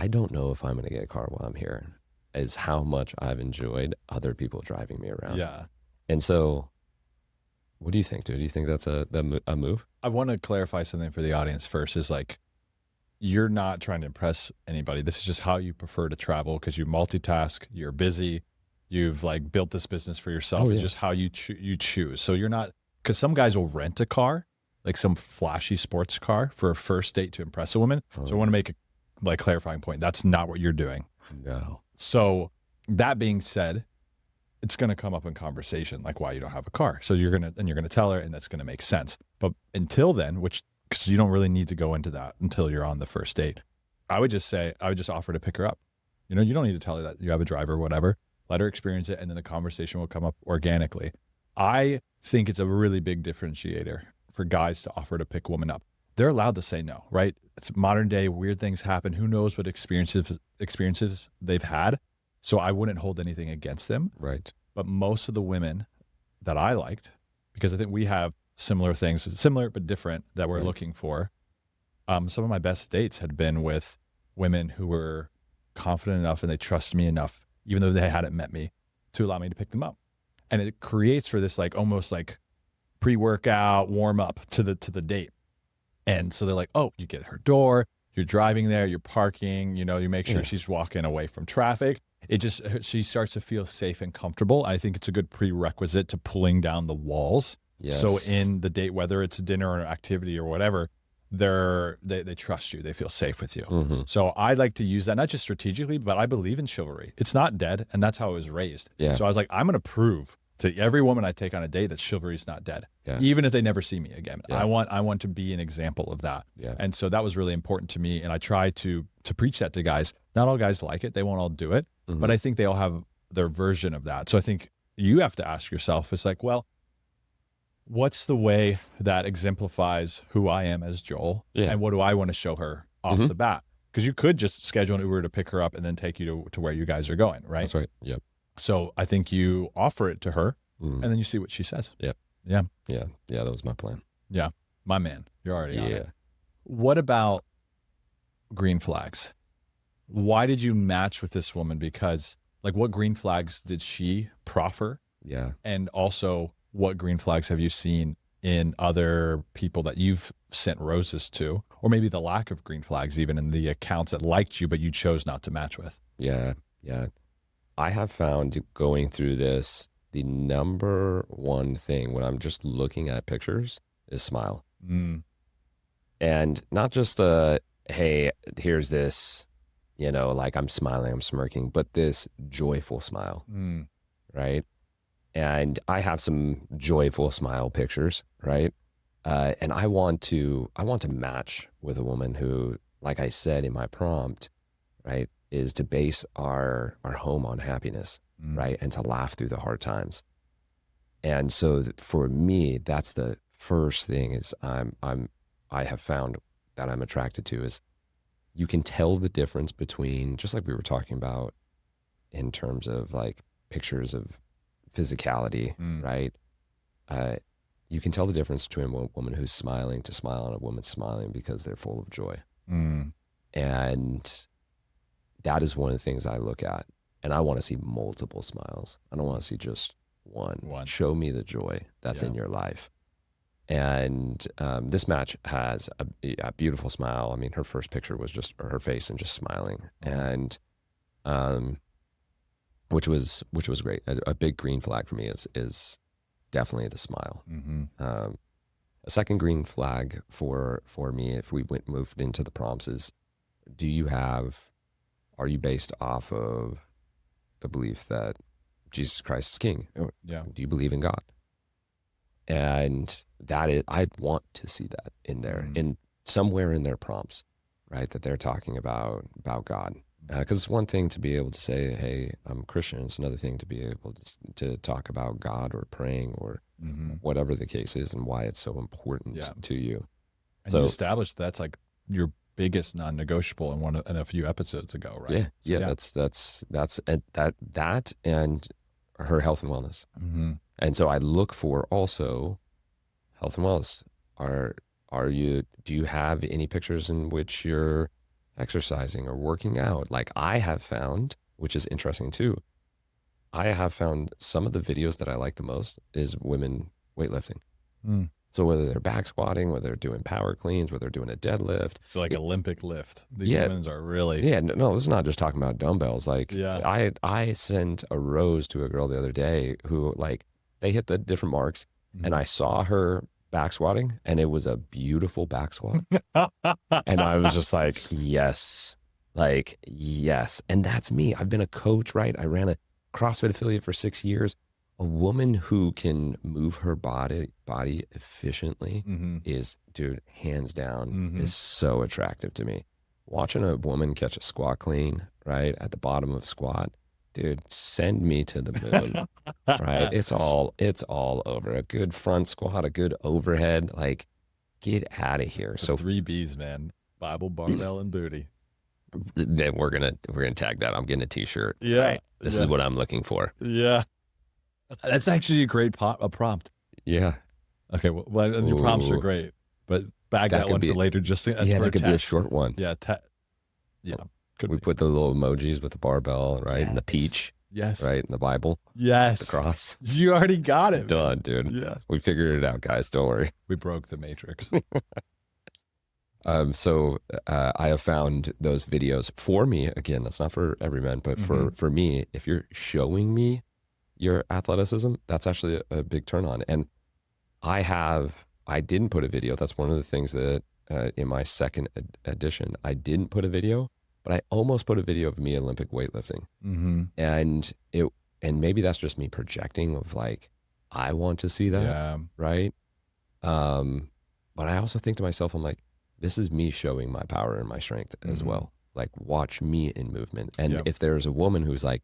don't know if I'm going to get a car while I'm here, is how much I've enjoyed other people driving me around. Yeah. And so, what do you think, dude? Do you think that's a move? I want to clarify something for the audience first. Is like, you're not trying to impress anybody. This is just how you prefer to travel because you multitask. You're busy. You've like built this business for yourself. It's just how you choose. So you're not, because some guys will rent a car, like some flashy sports car, for a first date to impress a woman. So I want to make a clarifying point. That's not what you're doing. No. So that being said, it's going to come up in conversation, like why you don't have a car. So you're going to tell her, and that's going to make sense. But until then, because you don't really need to go into that until you're on the first date, I would just offer to pick her up. You don't need to tell her that you have a driver or whatever. Let her experience it, and then the conversation will come up organically. I think it's a really big differentiator for guys to offer to pick women up. They're allowed to say no, right? It's modern day, weird things happen. Who knows what experiences they've had? So I wouldn't hold anything against them. Right. But most of the women that I liked, because I think we have similar things, similar but different, that we're looking for. Some of my best dates had been with women who were confident enough and they trusted me enough, even though they hadn't met me, to allow me to pick them up. And it creates for this almost pre-workout warm up to the date. And so they're like, oh, you get her door, you're driving there, you're parking, you make sure she's walking away from traffic. She starts to feel safe and comfortable. I think it's a good prerequisite to pulling down the walls. Yes. So in the date, whether it's dinner or activity or whatever, they trust you. They feel safe with you. So I like to use that, not just strategically, but I believe in chivalry. It's not dead. And that's how I was raised. Yeah. So I was like, I'm going to prove to every woman I take on a date that chivalry is not dead, even if they never see me again. I want to be an example of that. Yeah. And so that was really important to me. And I try to preach that to guys. Not all guys like it. They won't all do it, but I think they all have their version of that. So I think you have to ask yourself, it's like, well, what's the way that exemplifies who I am as Joel? Yeah. And what do I want to show her off the bat? Because you could just schedule an Uber to pick her up and then take you to where you guys are going, right? That's right. Yep. So I think you offer it to her and then you see what she says. Yep. Yeah. Yeah. Yeah. That was my plan. Yeah. My man, you're already on Yeah. it. What about green flags? Why did you match with this woman? Because what green flags did she proffer? Yeah. And also, what green flags have you seen in other people that you've sent roses to? Or maybe the lack of green flags even in the accounts that liked you, but you chose not to match with? Yeah. Yeah. I have found going through this, the number one thing when I'm just looking at pictures is smile. And not just hey, here's this, I'm smiling, I'm smirking, but this joyful smile, right? And I have some joyful smile pictures, right? And I want to match with a woman who, like I said in my prompt, right, is to base our home on happiness, right? And to laugh through the hard times. And so for me, that's the first thing is I have found that I'm attracted to is you can tell the difference between, just like we were talking about in terms of pictures of physicality, right? You can tell the difference between a woman who's smiling to smile and a woman smiling because they're full of joy. And that is one of the things I look at. And I want to see multiple smiles. I don't want to see just one. Show me the joy that's in your life. And this match has a beautiful smile. I mean, her first picture was just her face and just smiling, and which was great. A big green flag for me is definitely the smile. A second green flag for me, if we moved into the prompts, is are you based off of the belief that Jesus Christ is King? Yeah. Do you believe in God? And I want to see that in there, in somewhere in their prompts, right? That they're talking about God. Because it's one thing to be able to say, hey, I'm Christian. It's another thing to be able to talk about God or praying or whatever the case is and why it's so important to you. And you established that's like your biggest non-negotiable in a few episodes ago, right? Yeah. That and her health and wellness. And so I look for also health and wellness. Do you have any pictures in which you're exercising or working out? Like I have found, which is interesting too, I have found some of the videos that I like the most is women weightlifting. So whether they're back squatting, whether they're doing power cleans, whether they're doing a deadlift. So like Olympic lift. These women are really. Yeah, no, this is not just talking about dumbbells. Like I sent a rose to a girl the other day who like, they hit the different marks and I saw her back squatting and it was a beautiful back squat. And I was just like, yes. And that's me. I've been a coach, right? I ran a CrossFit affiliate for 6 years. A woman who can move her body efficiently is, dude, hands down, is so attractive to me. Watching a woman catch a squat clean, right, at the bottom of squat, dude, send me to the moon, right? It's all over. A good front squat, a good overhead, like, get out of here. So 3 B's, man. Bible, barbell, and booty. Then we're gonna tag that. I'm getting a T-shirt. Yeah, right? This is what I'm looking for. Yeah, that's actually a great prompt. Yeah. Okay. Well, your prompts are great, but bag that one for later. Just for that could be a short one. Yeah. We put the little emojis with the barbell, right, and the peach. Yes. Right, in the Bible. Yes. The cross. You already got it. Done, dude. Yeah. We figured it out, guys. Don't worry. We broke the matrix. So I have found those videos for me. Again, that's not for every man, but for me, if you're showing me your athleticism, that's actually a big turn on. And I didn't put a video. That's one of the things that in my second edition, I didn't put a video, but I almost put a video of me Olympic weightlifting. And maybe that's just me projecting of like, I want to see that, right? But I also think to myself, I'm like, this is me showing my power and my strength as well. Like, watch me in movement. And if there's a woman who's like,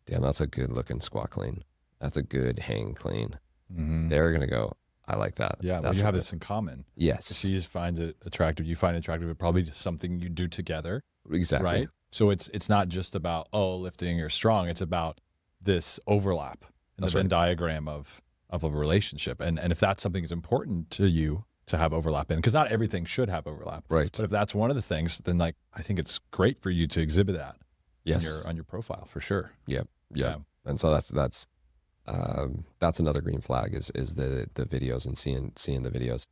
damn, that's a good looking squat clean, that's a good hang clean, they're going to go, I like that. Yeah, well, you have this in common. Yes. She finds it attractive. You find it attractive. It's probably just something you do together. Exactly. Right? So it's not just about, lifting or strong. It's about this overlap and the Venn diagram of a relationship. And if that's something that's important to you to have overlap in, because not everything should have overlap. Right. But if that's one of the things, then like, I think it's great for you to exhibit that on your profile for sure. Yeah. And so that's another green flag is the videos and seeing the videos.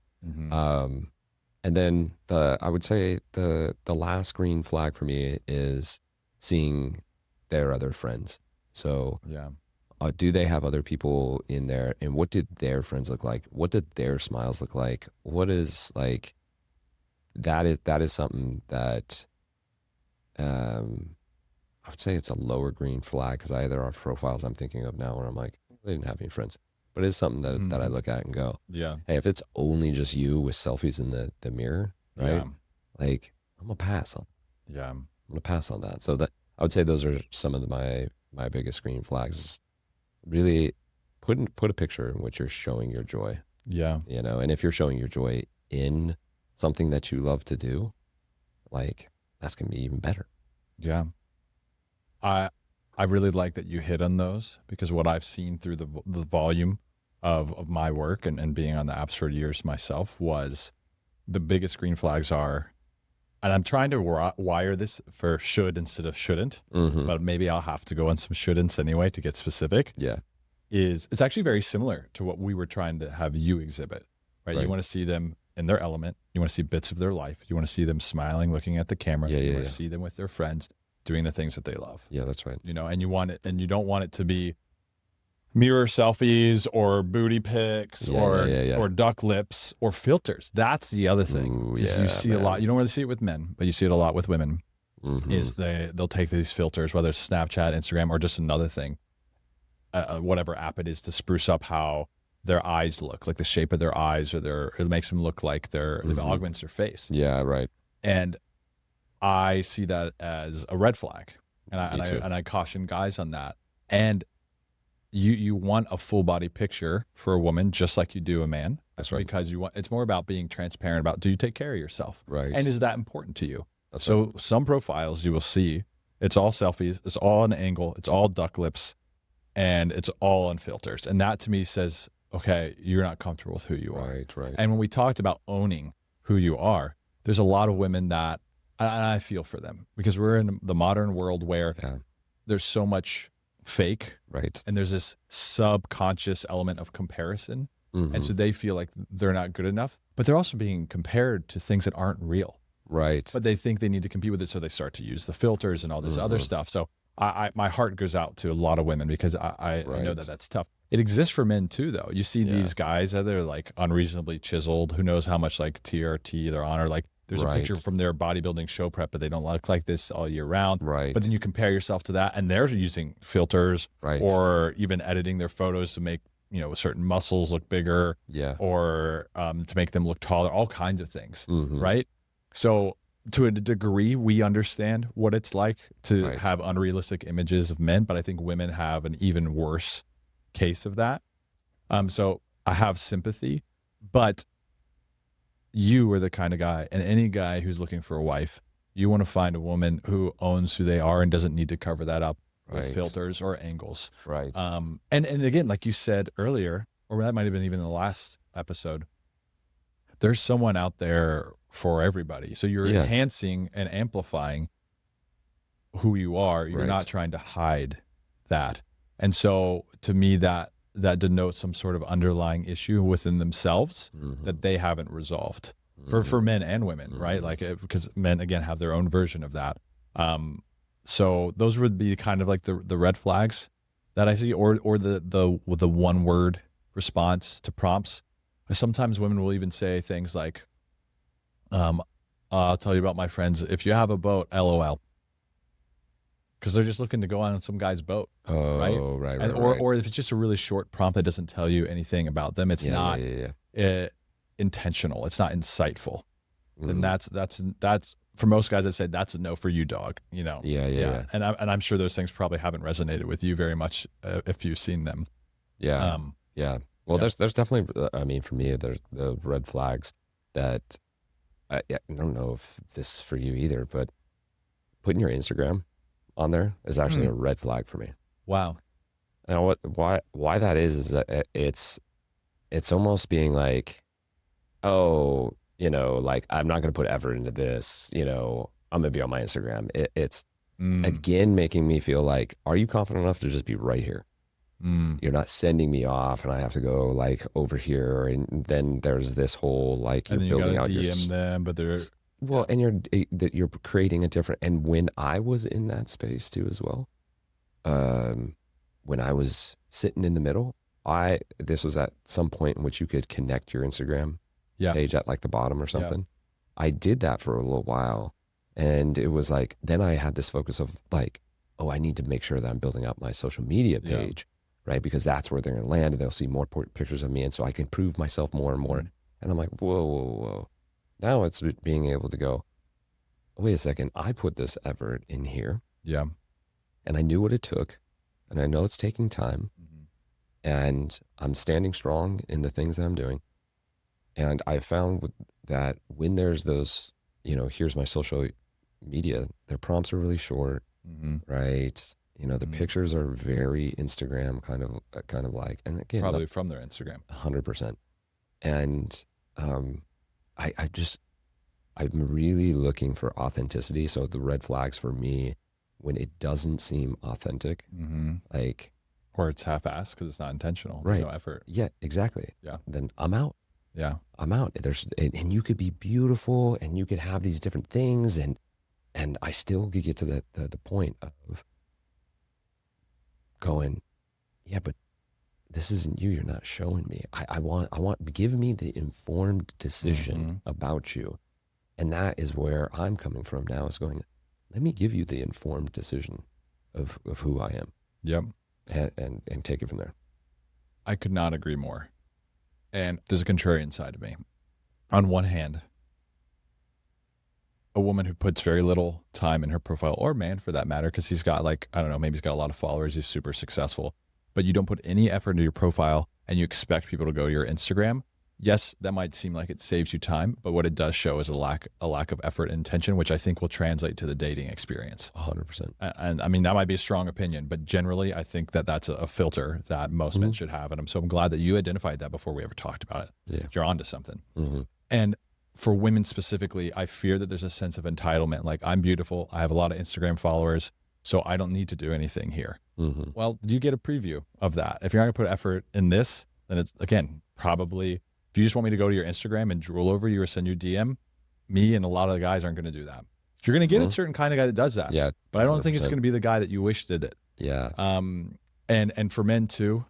And then I would say the last green flag for me is seeing their other friends. So do they have other people in there, and what did their friends look like? What did their smiles look like? What is like, that is something that I would say it's a lower green flag, because there are profiles I'm thinking of now where I'm like, they didn't have any friends. But it's something that I look at and go, hey, if it's only just you with selfies in the mirror, right? Like, I'm gonna pass on. I'm gonna pass on that. So that, I would say those are some of my biggest green flags. Really put a picture in which you're showing your joy. And if you're showing your joy in something that you love to do, like, that's gonna be even better. I really like that you hit on those, because what I've seen through the volume of my work and being on the apps for years myself was the biggest green flags are, and I'm trying to wire this for should instead of shouldn't, but maybe I'll have to go on some shouldn'ts anyway to get specific. it's actually very similar to what we were trying to have you exhibit, right? You want to see them in their element. You want to see bits of their life. You want to see them smiling, looking at the camera. You want to see them with their friends doing the things that they love. Yeah, that's right. You know, and you want it, and you don't want it to be mirror selfies or booty pics or duck lips or filters. That's the other thing. Ooh, is you see a lot. You don't really see it with men, but you see it a lot with women. Is they'll take these filters, whether it's Snapchat, Instagram, or just another thing, whatever app it is, to spruce up how their eyes look, like the shape of their eyes, or it makes them look like it augments their face. Yeah, right. And I see that as a red flag, and I caution guys on that. And you want a full body picture for a woman, just like you do a man. That's right. Because it's more about being transparent about, do you take care of yourself? Right. And is that important to you? That's so right. Some profiles you will see, it's all selfies, it's all an angle, it's all duck lips, and it's all on filters. And that to me says, okay, you're not comfortable with who you are. Right, right. And when we talked about owning who you are, there's a lot of women that, and I feel for them, because we're in the modern world where there's so much fake, right? And there's this subconscious element of comparison. And so they feel like they're not good enough, but they're also being compared to things that aren't real. Right. But they think they need to compete with it, so they start to use the filters and all this other stuff. So my heart goes out to a lot of women, because I know that that's tough. It exists for men too, though. You see these guys that are like unreasonably chiseled, who knows how much like TRT they're on, or like there's a picture from their bodybuilding show prep, but they don't look like this all year round. Right. But then you compare yourself to that, and they're using filters, or even editing their photos to make, you know, certain muscles look bigger, or to make them look taller, all kinds of things, right? So to a degree, we understand what it's like to have unrealistic images of men, but I think women have an even worse case of that. So I have sympathy, but you are the kind of guy, and any guy who's looking for a wife, you want to find a woman who owns who they are and doesn't need to cover that up with filters or angles. Right. And again, like you said earlier, or that might have been even in the last episode, there's someone out there for everybody. So you're enhancing and amplifying who you are. You're not trying to hide that. And so to me, that denotes some sort of underlying issue within themselves that they haven't resolved for men and women, right? Like, because men, again, have their own version of that. So those would be kind of like the red flags that I see, or the one word response to prompts. Sometimes women will even say things like, I'll tell you about my friends. If you have a boat, LOL. Because they're just looking to go on some guy's boat. Oh, right. Or if it's just a really short prompt that doesn't tell you anything about them, it's not intentional. It's not insightful. Then that's for most guys, I'd say that's a no for you, dog. You know. Yeah. And I'm sure those things probably haven't resonated with you very much if you've seen them. Yeah. Well, there's definitely, I mean, for me, there's the red flags that I don't know if this is for you either, but putting your Instagram on there is actually a red flag for me. Wow. Now, why that is that it's almost being like, oh, you know, like, I'm not going to put effort into this, you know, I'm going to be on my Instagram. It's again making me feel like, are you confident enough to just be right here? You're not sending me off and I have to go like over here, and then there's this whole like, you're building out your DM them, but they're and you're creating a different. And when I was in that space too as well, when I was sitting in the middle, this was at some point in which you could connect your Instagram page at like the bottom or something. I did that for a little while, and it was like, then I had this focus of like, oh, I need to make sure that I'm building up my social media page. Right? Because that's where they're going to land, and they'll see more pictures of me. And so I can prove myself more and more. And I'm like, whoa. Now it's being able to go, wait a second, I put this effort in here. Yeah. And I knew what it took. And I know it's taking time. And I'm standing strong in the things that I'm doing. And I found that when there's those, you know, here's my social media, their prompts are really short, right? You know, the pictures are very Instagram kind of like, and again, probably from their Instagram, 100%. And I'm really looking for authenticity. So the red flags for me, when it doesn't seem authentic, like, or it's half-assed because it's not intentional. Right. There's no effort. Yeah, exactly. Yeah. Then I'm out. Yeah. I'm out. And you could be beautiful and you could have these different things. And I still could get to the point of going, yeah, but this isn't you. You're not showing me. I want, give me the informed decision about you. And that is where I'm coming from now, is going, let me give you the informed decision of who I am. Yep. And take it from there. I could not agree more. And there's a contrarian side to me. On one hand, a woman who puts very little time in her profile, or man for that matter, because he's got like, I don't know, maybe he's got a lot of followers, he's super successful, but you don't put any effort into your profile and you expect people to go to your Instagram. Yes, that might seem like it saves you time, but what it does show is a lack of effort and intention, which I think will translate to the dating experience. 100%. And I mean, that might be a strong opinion, but generally I think that that's a filter that most men should have. And I'm glad that you identified that before we ever talked about it. Yeah. You're onto something. And for women specifically, I fear that there's a sense of entitlement. Like, I'm beautiful, I have a lot of Instagram followers, so I don't need to do anything here. Well, you get a preview of that. If you're not gonna put effort in this, then it's, again, probably, if you just want me to go to your Instagram and drool over you or send you DM, me and a lot of the guys aren't going to do that. You're going to get a certain kind of guy that does that. Yeah. But I don't think it's going to be the guy that you wish did it. Yeah. And for men too,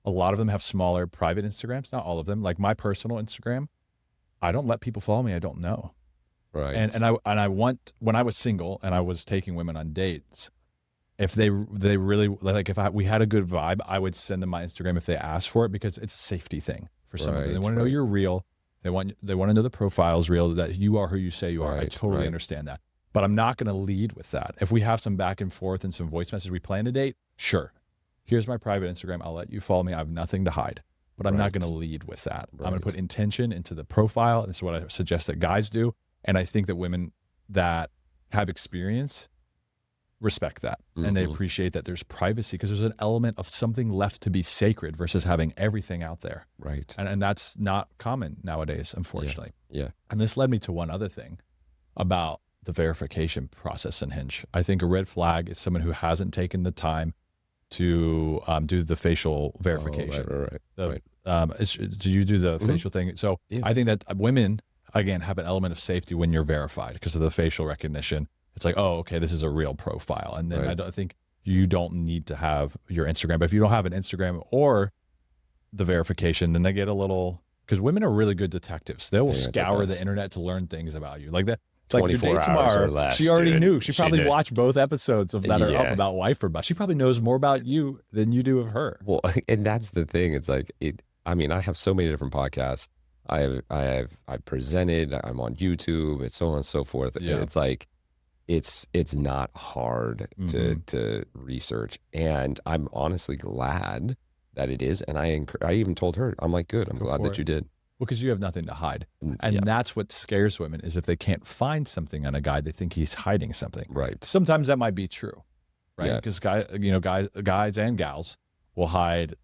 a lot of them have smaller private Instagrams. Not all of them. Like my personal Instagram, I don't let people follow me I don't know. Right. And I want, when I was single and I was taking women on dates, if they really, like, if we had a good vibe, I would send them my Instagram if they asked for it, because it's a safety thing for someone. They want to know you're real. They want to know the profile's real, that you are who you say you are. I totally understand that. But I'm not going to lead with that. If we have some back and forth and some voice message, we plan a date, sure. Here's my private Instagram. I'll let you follow me. I have nothing to hide. But I'm not going to lead with that. I'm going to put intention into the profile. This is what I suggest that guys do. And I think that women that have experience respect that. And they appreciate that there's privacy, because there's an element of something left to be sacred versus having everything out there. Right. And that's not common nowadays, unfortunately. Yeah. And this led me to one other thing about the verification process in Hinge. I think a red flag is someone who hasn't taken the time to do the facial verification. Right. Do you do the facial thing? So I think that women, again, have an element of safety when you're verified because of the facial recognition. It's like, oh, okay, this is a real profile. And then I think you don't need to have your Instagram. But if you don't have an Instagram or the verification, then they get a little, because women are really good detectives. They will scour the internet to learn things about you. Like that. Like your date tomorrow, less, she already knew. She probably watched both episodes of that are up about wife or about. She probably knows more about you than you do of her. Well, and that's the thing. It's like I mean, I have so many different podcasts. I've presented. I'm on YouTube. It's so on and so forth. Yeah. And it's like, it's not hard to research, and I'm honestly glad that it is. And I even told her, I'm like, good. I'm glad that you did. Well, because you have nothing to hide. And that's what scares women, is if they can't find something on a guy, they think he's hiding something. Right. Sometimes that might be true, right? Because guys and gals will hide,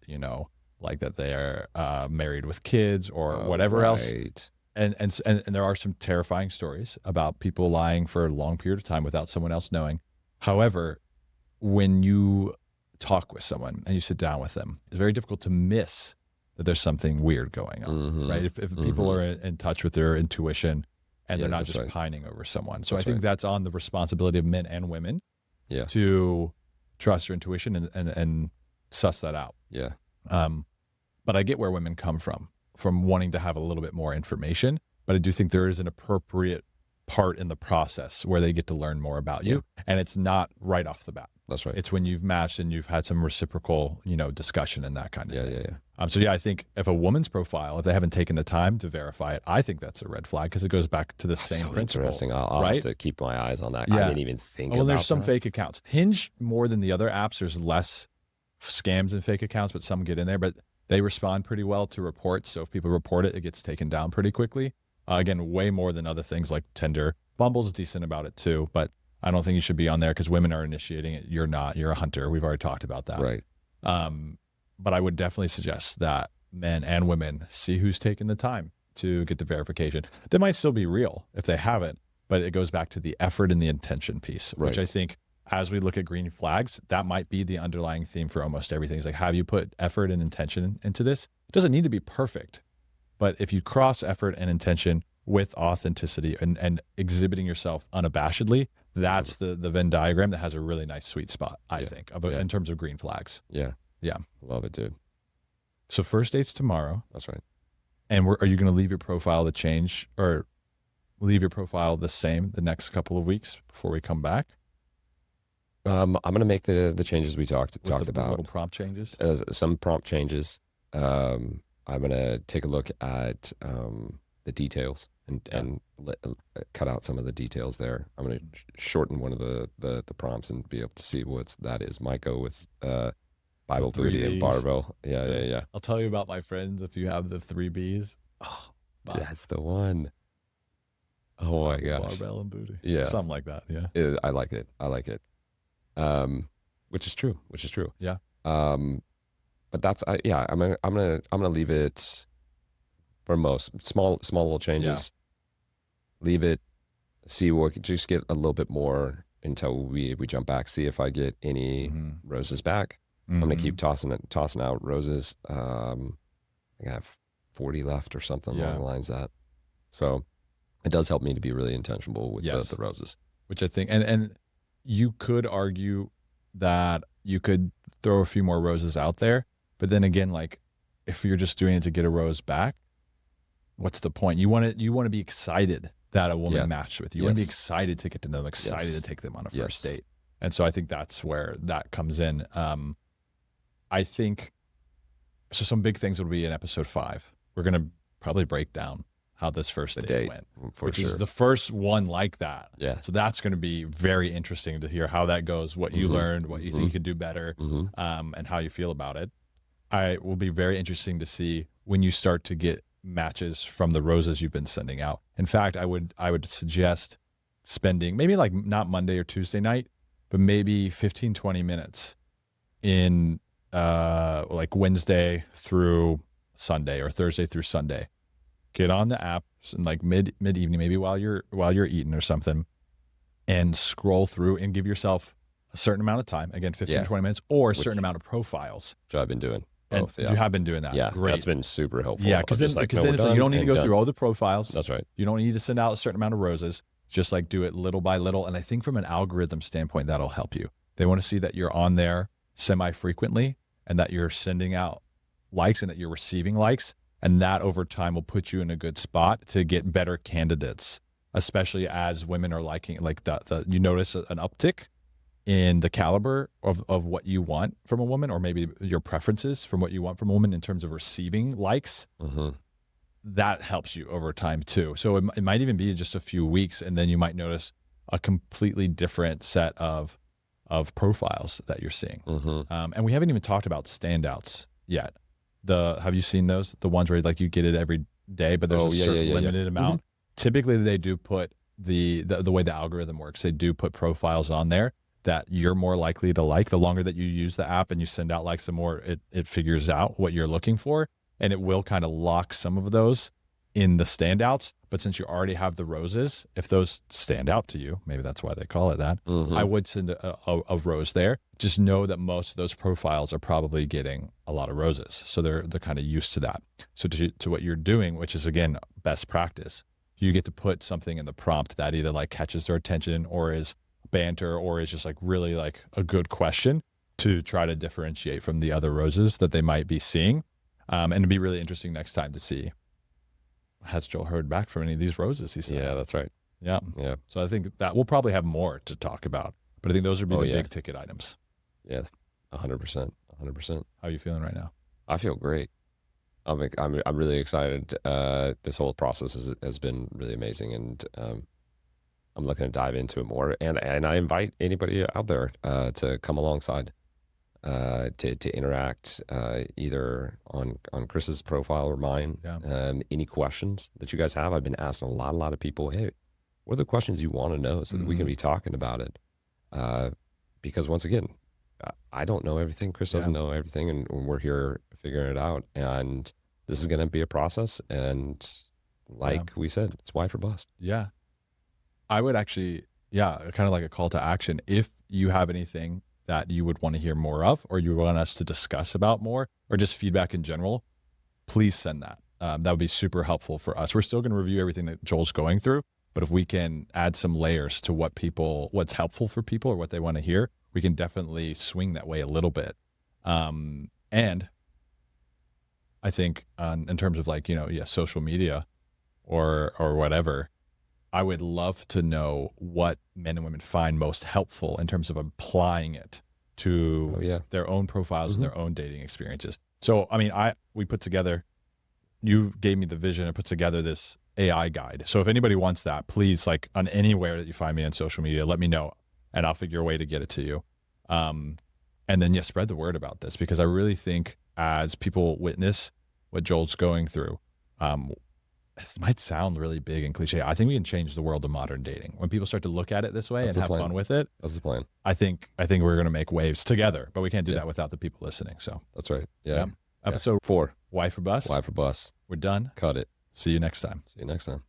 like that they're married with kids or whatever else. And there are some terrifying stories about people lying for a long period of time without someone else knowing. However, when you talk with someone and you sit down with them, it's very difficult to miss that there's something weird going on, right? If people are in touch with their intuition and they're not just pining over someone. So I think that's on the responsibility of men and women to trust your intuition and suss that out. Yeah. But I get where women come from wanting to have a little bit more information, but I do think there is an appropriate part in the process where they get to learn more about you, and it's not right off the bat. That's right. It's when you've matched and you've had some reciprocal, discussion and that kind of thing. Yeah. So I think if a woman's profile, if they haven't taken the time to verify it, I think that's a red flag, because it goes back to the same principle. Interesting. I'll have to keep my eyes on that. Yeah. I didn't even think about that. There's some fake accounts. Hinge, more than the other apps, there's less scams and fake accounts, but some get in there. But they respond pretty well to reports. So if people report it, it gets taken down pretty quickly. Again, way more than other things like Tinder. Bumble's decent about it too, but I don't think you should be on there because women are initiating it. You're not. You're a hunter. We've already talked about that. Right. But I would definitely suggest that men and women see who's taken the time to get the verification. They might still be real if they haven't, but it goes back to the effort and the intention piece, which I think as we look at green flags, that might be the underlying theme for almost everything. It's like, have you put effort and intention into this? It doesn't need to be perfect, but if you cross effort and intention with authenticity and exhibiting yourself unabashedly, that's the Venn diagram that has a really nice sweet spot, I think, in terms of green flags. Yeah. Yeah. Love it, dude. So first date's tomorrow. That's right. And are you going to leave your profile to change or leave your profile the same the next couple of weeks before we come back? I'm going to make the changes we talked about. The little prompt changes? Some prompt changes. I'm going to take a look at the details and cut out some of the details there. I'm going to shorten one of the prompts and be able to see what that is. Might go with Bible booty and barbell. Yeah. I'll tell you about my friends if you have the 3 Bs. Oh, that's the one. Oh my gosh. Barbell and booty. Yeah. Something like that. Yeah. I like it. Which is true. Yeah. But that's I'm gonna leave it for most small little changes. Leave it. See what just get a little bit more until we jump back. See if I get any roses back. I'm gonna keep tossing out roses. I think I have 40 left or something along the lines of that. So it does help me to be really intentional with the roses. Which I think, and you could argue that you could throw a few more roses out there, but then again, like if you're just doing it to get a rose back, what's the point? You want to be excited that a woman matched with you. You want to be excited to get to know them, excited to take them on a first date. And so I think that's where that comes in. I think, so some big things will be in episode 5. We're going to probably break down how this first date went, which is the first one like that. Yeah. So that's going to be very interesting to hear how that goes, what you learned, what you think you could do better, and how you feel about it. I will be very interesting to see when you start to get matches from the roses you've been sending out. In fact, I would suggest spending maybe like not Monday or Tuesday night, but maybe 15, 20 minutes in like Wednesday through Sunday or Thursday through Sunday. Get on the app and like mid evening, maybe while you're eating or something, and scroll through and give yourself a certain amount of time. Again, 15 to 20 minutes, or a certain amount of profiles. Which I've been doing. Both, You have been doing that. Yeah, great. That's been super helpful. Yeah, because then you don't need to go through all the profiles. That's right. You don't need to send out a certain amount of roses. Just like do it little by little. And I think from an algorithm standpoint, that'll help you. They want to see that you're on there semi-frequently and that you're sending out likes and that you're receiving likes. And that over time will put you in a good spot to get better candidates, especially as women are liking, like you notice an uptick in the caliber of what you want from a woman, or maybe your preferences from what you want from a woman in terms of receiving likes. That helps you over time too. So it might even be just a few weeks, and then you might notice a completely different set of profiles that you're seeing. And we haven't even talked about standouts yet. Have you seen those? The ones where like you get it every day, but there's a certain limited amount. Typically they do put the way the algorithm works, they do put profiles on there that you're more likely to like. The longer that you use the app and you send out likes, the more it figures out what you're looking for. And it will kind of lock some of those in the standouts. But since you already have the roses, if those stand out to you, maybe that's why they call it that, I would send a rose there. Just know that most of those profiles are probably getting a lot of roses. So they're kind of used to that. So to what you're doing, which is, again, best practice, you get to put something in the prompt that either like catches their attention or is banter or is just like really like a good question to try to differentiate from the other roses that they might be seeing. And it'd be really interesting next time to see, has Joel heard back from any of these roses he said? Yeah, that's right. Yeah. So I think that we'll probably have more to talk about, but I think those would be the big ticket items. Yeah, 100%. How are you feeling right now? I feel great. I'm really excited. This whole process has been really amazing, and I'm looking to dive into it more. And I invite anybody out there to come alongside, to interact either on Chris's profile or mine. Any questions that you guys have. I've been asking a lot of people, hey, what are the questions you want to know so that we can be talking about it? Because once again, I don't know everything. Chris doesn't know everything, and we're here figuring it out. And this is going to be a process. And like we said, it's wife or bust. Yeah. I would actually kind of like a call to action. If you have anything that you would want to hear more of, or you want us to discuss about more, or just feedback in general, please send that. That would be super helpful for us. We're still going to review everything that Joel's going through, but if we can add some layers to what's helpful for people or what they want to hear, we can definitely swing that way a little bit. And I think in terms of like, social media or whatever, I would love to know what men and women find most helpful in terms of applying it to their own profiles and their own dating experiences. So, I mean, we put together, you gave me the vision and put together this AI guide. So if anybody wants that, please, like on anywhere that you find me on social media, let me know and I'll figure a way to get it to you. And then, spread the word about this, because I really think as people witness what Joel's going through, this might sound really big and cliche. I think we can change the world of modern dating when people start to look at it this way and have fun with it. That's the plan. I think we're going to make waves together, but we can't do that without the people listening. So that's right. Yeah. Episode 4, Wife or Bus. Wife or Bus. We're done. Cut it. See you next time. See you next time.